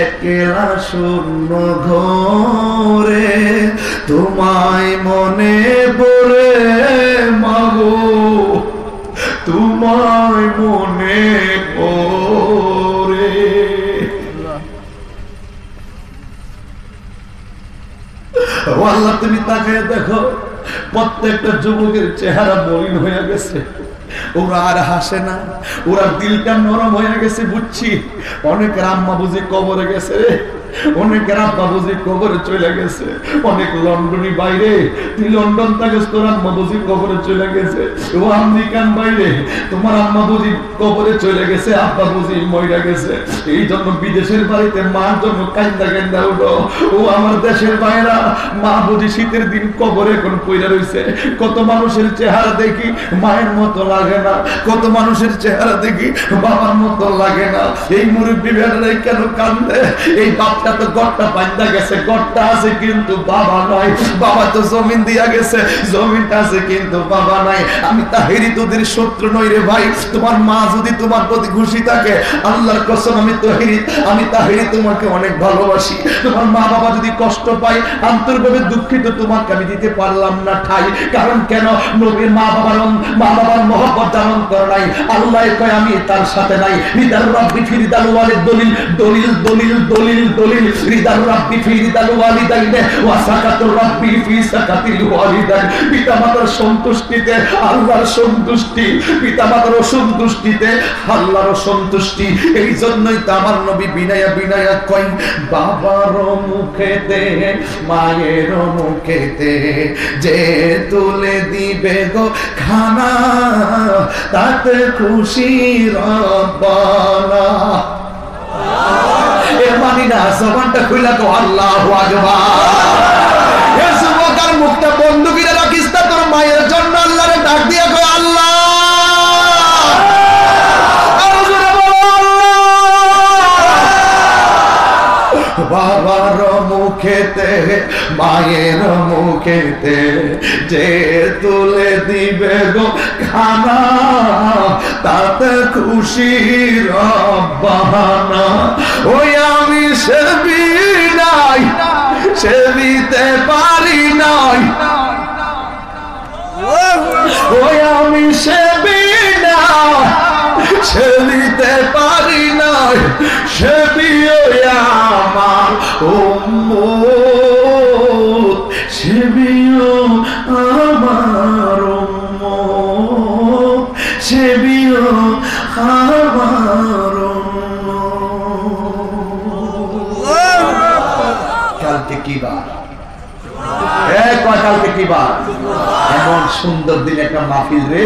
একলা শূন্য ঘরে তোমায় মনে পড়ে মাগো, তোমায় মনে পড়ে। আল্লাহ তুমি তাকায় দেখো, প্রত্যেকটা যুবকের চেহারা মলিন হয়ে গেছে, ওরা আর হাসে না, ওরা দিলটা নরম হয়ে গেছে। বুঝছি অনেক আম্মা বুঝি কবরে গেছে রে, অনেকের আব্বা বুঝি কবরে চলে গেছে, অনেক লন্ডনী বাইরে, তুই লন্ডন থেকে তোর আম্মা বুঝি কবরে চলে গেছে, ও আমেরিকান বাইরে তোমার আম্মা বুঝি কবরে চলে গেছে, আব্বা বুঝি মইরা গেছে। এই জন্য বিদেশের বাড়িতে মার জন্য কান্দা কান্দা উঠো। ও আমার দেশের বাইরা, মা বুঝি শীতের দিন কবরে এখন পইরা রইছে। কত মানুষের চেহারা দেখি মায়ের মতো লাগে না, কত মানুষের চেহারা দেখি বাবার মতো লাগে না। এই মুরব্বী বেড়ারাই কেন কান্দে? এই বাপটা তো গড়টা বাঁধা গেছে, গড়টা আছে কিন্তু বাবা নয়। বাবা তো জমিন দিয়া গেছে, জমিনটা আছে কিন্তু বাবা নাই। আমি তাহেরি তোদের শত্রু নই রে ভাই। তোমার মা যদি তোমার প্রতি খুশি থাকে, আল্লাহর কসম আমি তাহেরি তোমাকে অনেক ভালোবাসি। তোমার মা বাবা যদি কষ্ট পায়, আন্তরিকভাবে দুঃখিত, তোমাকে আমি দিতে পারলাম না ঠাই। কারণ কেন? নবীর মা বাবার মহব্বত জানন করে নাই। আল্লাহ কয় আমি তার সাথে নাই। রিদার রাব্বি ফি রিদাল ওয়ালিদ, দলিল দলিল দলিল দলিল দলিল। রিদার রাব্বি ফি রিদাল ওয়ালিদাইনে ওয়া সাকাতুর রাব্বি ফি সাকাতিল ওয়ালিদাইন। পিতামাতার সন্তুষ্টিতে আল্লাহর সন্তুষ্টি, পিতামাতার অসন্তুষ্টিতে আল্লাহর সন্তুষ্টি। এই জন্যই তো আমার নবী বিনায়া বিনায়া কয়, বাবার মুখেতে মায়ের মুখেতে যে তুলে দিবে গো খানা, তাতে খুশি রব্বানা। এ মানি না, জবানটা খুইলা তো আল্লাহু আকবার। এ যুবকার মুখটা বন্ধ করে রাখিস না, তোর মায়ের জন্য আল্লাহরে ডাক দিয়া কয় আল্লাহ। বাবার মুখেতে মায়ের মুখেতে যে তুলে দিবে গো খানা, তাতে খুশি রব্বানা। ওই আমি সেবি নাই, সেবিতে পারি নাই, ওই আমি সেবি নাই, সেবিতে পারি নাই, সেবিও আমার উম্মত, সেবিও আমার উম্মত, সেবিও আমার উম্মত। কালকে কি বার? কালকে কি বার? এমন সুন্দর দিন একটা মাহফিল রে,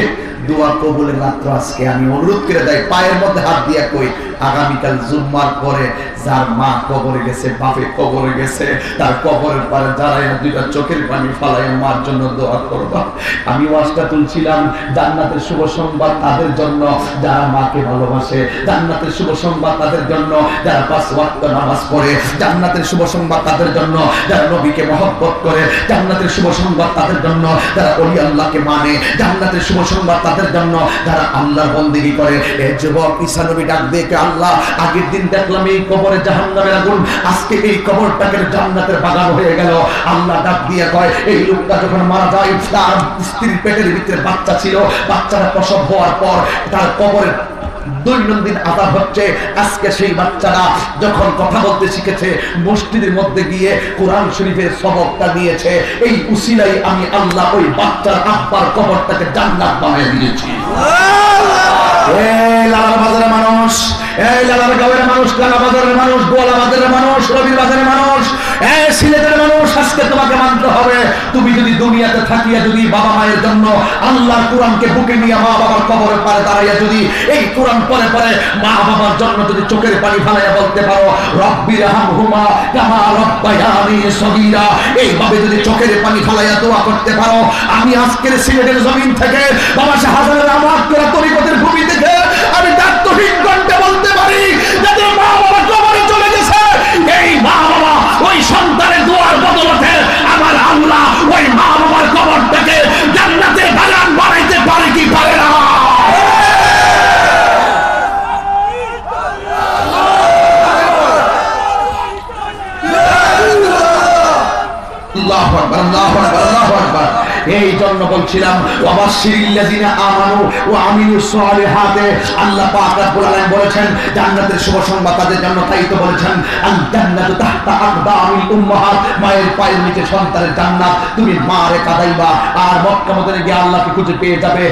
দোয়া কবুলের রাত্র আজকে। আমি অনুরোধ করে দেয়, পায়ের মধ্যে হাত দিয়া কই, আগামীকাল জুম্মার পরে যার মা কবরে গেছে, বাপে কবরে গেছে, তার কবরের পরে যারা দুইটা চোখের পানি ফালাই মার জন্য দোয়া করবা। আমি ওয়াজটা তুলছিলাম, জান্নাতের শুভ সংবাদ তাদের জন্য যারা মাকে ভালোবাসে, জান্নাতের শুভ সংবাদ তাদের জন্য যারা 5 ওয়াক্ত নামাজ পড়ে, জান্নাতের শুভ সংবাদ তাদের জন্য যারা নবীকে মহব্বত করে, জান্নাতের শুভ সংবাদ তাদের জন্য যারা ওলি আল্লাহকে মানে, জান্নাতের শুভ সংবাদ তাদের জন্য যারা আল্লাহর বন্দেগী করে। এই যুবক ঈসা নবী ডাক দিয়ে, আল্লাহ আগের দিন দেখলাম এই কবরে জাহান্নামের আগুন, আজকে এই কবরটাকে জান্নাতের বাগান হয়ে গেল। আল্লাহ ডাক দিয়ে কয়, এই লোকটা যখন মারা যায়, তার স্ত্রীর পেটের ভিতরে বাচ্চা ছিল, বাচ্চাটা প্রসব হওয়ার পর তার কবরের দৈনন্দিন আযাব হচ্ছে। আজকে সেই বাচ্চারা যখন কথা বলতে শিখেছে, মসজিদের মধ্যে গিয়ে কোরআন শরীফের সবকটা নিয়েছে, এই উসিলাই আমি আল্লাহ ওই বাচ্চার আব্বার কবরটাকে জান্নাত বানিয়ে দিয়েছি। এই লালার বাজারের মানুষ, এই লালার গাঁয়ের মানুষ, লালা বাজারের মানুষ, গোয়ালা বাজারের মানুষ, রবির বাজারের মানুষ, এই সিলেটের মানুষ, আজকে তোমাকে মানতে হবে। তুমি যদি দুনিয়াতে থাকিয়া যদি বাবা মায়ের জন্য আল্লাহর কোরআনকে বুকে নিয়ে মা বাবার কবরের পারে দাঁড়াইয়া যদি এই কোরআন পড়ে পড়ে মা বাবার জন্য যদি চোখের পানি ফালাইয়া বলতে পারো, রব্বির হামহুমা কামা রব্বায়ানি সগীরা, এইভাবে যদি চোখের পানি ফালাইয়া দোয়া করতে পারো, আমি আজকের সিলেটের জমিন থেকে বাবা শাহজালালের আমার করা তরিকতের ভূমি থেকে আমি দায়িত্বহীন কণ্ঠে বলতে পারি, যাদের মা বাবা কবরে চলে গেছে, এই মা বাবা ওই সন্তানের দোয়ার বদলতে আমার আল্লাহ ওই মা বাবার কবরটাকে জান্নাতের বাগান বানাইতে পারে কি পারে না? আল্লাহু আকবার, আল্লাহু আকবার, আল্লাহু আকবার। এই জন্য বলছিলাম ওয়াবাশশিরিল্লাযিনা আমানু ওয়া আমিলুস সালিহাতে, আল্লাহ পাক রব্বুল আলামিন বলেছেন জান্নাতের শুভ সংবাদ তাদের জন্য, তাই তো বলেছেন আল জান্নাতু তাহতা আকদামিল উম্মাহাত, মায়ের পায়ের নিচে সন্তানের জান্নাত। তুমি মারে কাঁদাইবা আর মক্কা মদিনায় গিয়ে আল্লাহকে খুঁজে পেয়ে যাবে,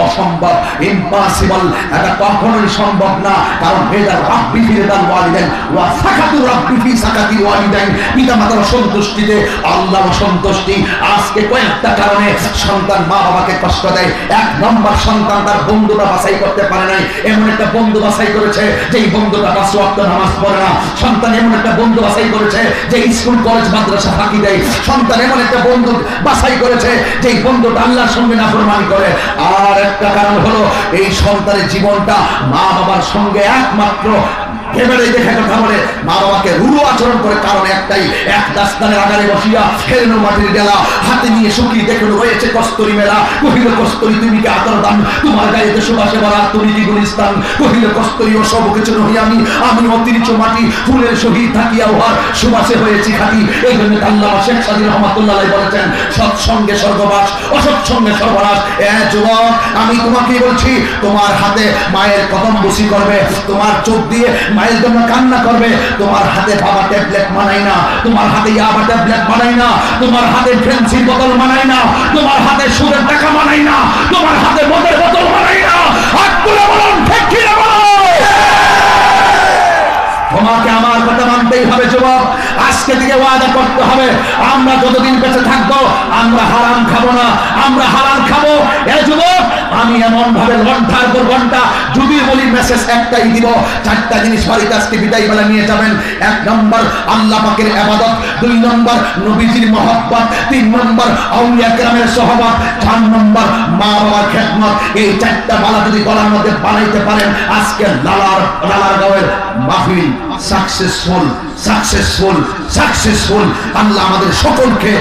অসম্ভব, ইম্পসিবল, এটা কখনোই সম্ভব না। কারণ হেদার রাব্বি ফি রিদাল ওয়ালিদাইন ওয়া সাকাতু রাব্বি ফি সাকাতিল ওয়ালিদাইন, পিতামাতার সন্তুষ্টিতে আল্লাহর সন্তুষ্টি। আজকে কয়েকটা কারণে সন্তান মা বাবাকে কষ্ট দেয়। এক নম্বর, সন্তান তার বন্ধুটা বাছাই করতে পারে নাই, এমন একটা বন্ধু বাছাই করেছে যেই বন্ধুটা 5 ওয়াক্ত নামাজ পড়ে না। সন্তান এমন একটা বন্ধু বাছাই করেছে যে স্কুল কলেজ মাদ্রাসা ফাঁকি দেয়। সন্তান এমন একটা বন্ধু বাছাই করেছে যেই বন্ধুটা আল্লাহর সঙ্গে নাফরমানি করে। আর একটা কারণ হলো এই সন্তানের জীবনটা মা বাবার সঙ্গে একমাত্র এবারে দেখে কথা বলে, মা বাবাকে রুড়ো আচরণ করে। কারণ একটাই, এক দাস্তানের আগারে বসিয়া হেরেনো মাটির গেলা হাতে নিয়ে শুকিয়ে দেখুন রয়েছে কস্তরি মেলা। কহিল কস্তরি তুমি কি আতর দাম, তোমার গায়েতে সুবাসে ভরা তুমি কি গুলিস্তান। কহিল কস্তরি ও সব কিছু নহি আমি, আমি অতিরিক্ত মাটি ফুলের সহিত থাকিয়া উহার সুবাসে হয়েছি খাঁটি। এই জন্য আল্লামা শেখ সাদী রহমাতুল্লাহ আলাইহি বলেছেন সৎসঙ্গে স্বর্গবাস, অসৎসঙ্গে সর্বনাশ। যুবক, আমি তোমাকে বলছি তোমার হাতে মায়ের কদম বসি করবে, তোমার চোখ দিয়ে মায়ের জন্য কান্না করবে। তোমার হাতে বাবা ট্যাবলেট মানাই না, তোমার হাতে ইয়াবা ট্যাবলেট মানাই না, তোমার হাতে ফেন্সির বোতল মানাই না, তোমার হাতে সুদের টাকা মানাই না, তোমার হাতে মদের বোতল মানাই না। হাত তুলে বলুন ঠিক কি না বলো। তোমাকে আমার কথা মানতেই হবে যুবক। আজকে থেকে ওয়াদা করতে হবে আমরা যতদিন বেঁচে থাকবো আমরা হারাম খাবো না, আমরা হালাল খাবো। এ যুবক, আমি এমন ভাবে ঘন্টার পর ঘন্টা যদি বলি মেসেজ একটাই দিব, 4টা জিনিস বাড়িতে আজকে বিদায় বেলা নিয়ে যাবেন। 1 নম্বর আল্লাহ পাকের ইবাদত, 2 নম্বর নবীজির মহব্বত, 3 নম্বর আউলিয়া কেরামের সুহবত, 4 নম্বর মা বাবার খেদমত। এই 4টা মালা যদি গলার মধ্যে বানাইতে পারেন, আজকে লালার গাঁয়ের মাহফিল সাকসেসফুল সাকসেসফুল সাকসেসফুল। আল্লাহ আমাদের সকলকে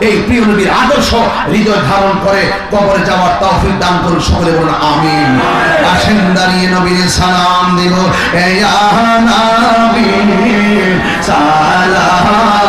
এই প্রিয় নবীর আদর্শ হৃদয় ধারণ করে কবরে যাওয়ার তৌফিক দান করুন। সকলে বলুন আমিন। আসেন দাঁড়িয়ে নবীর সালাম দেব, ইয়া নবী সালাম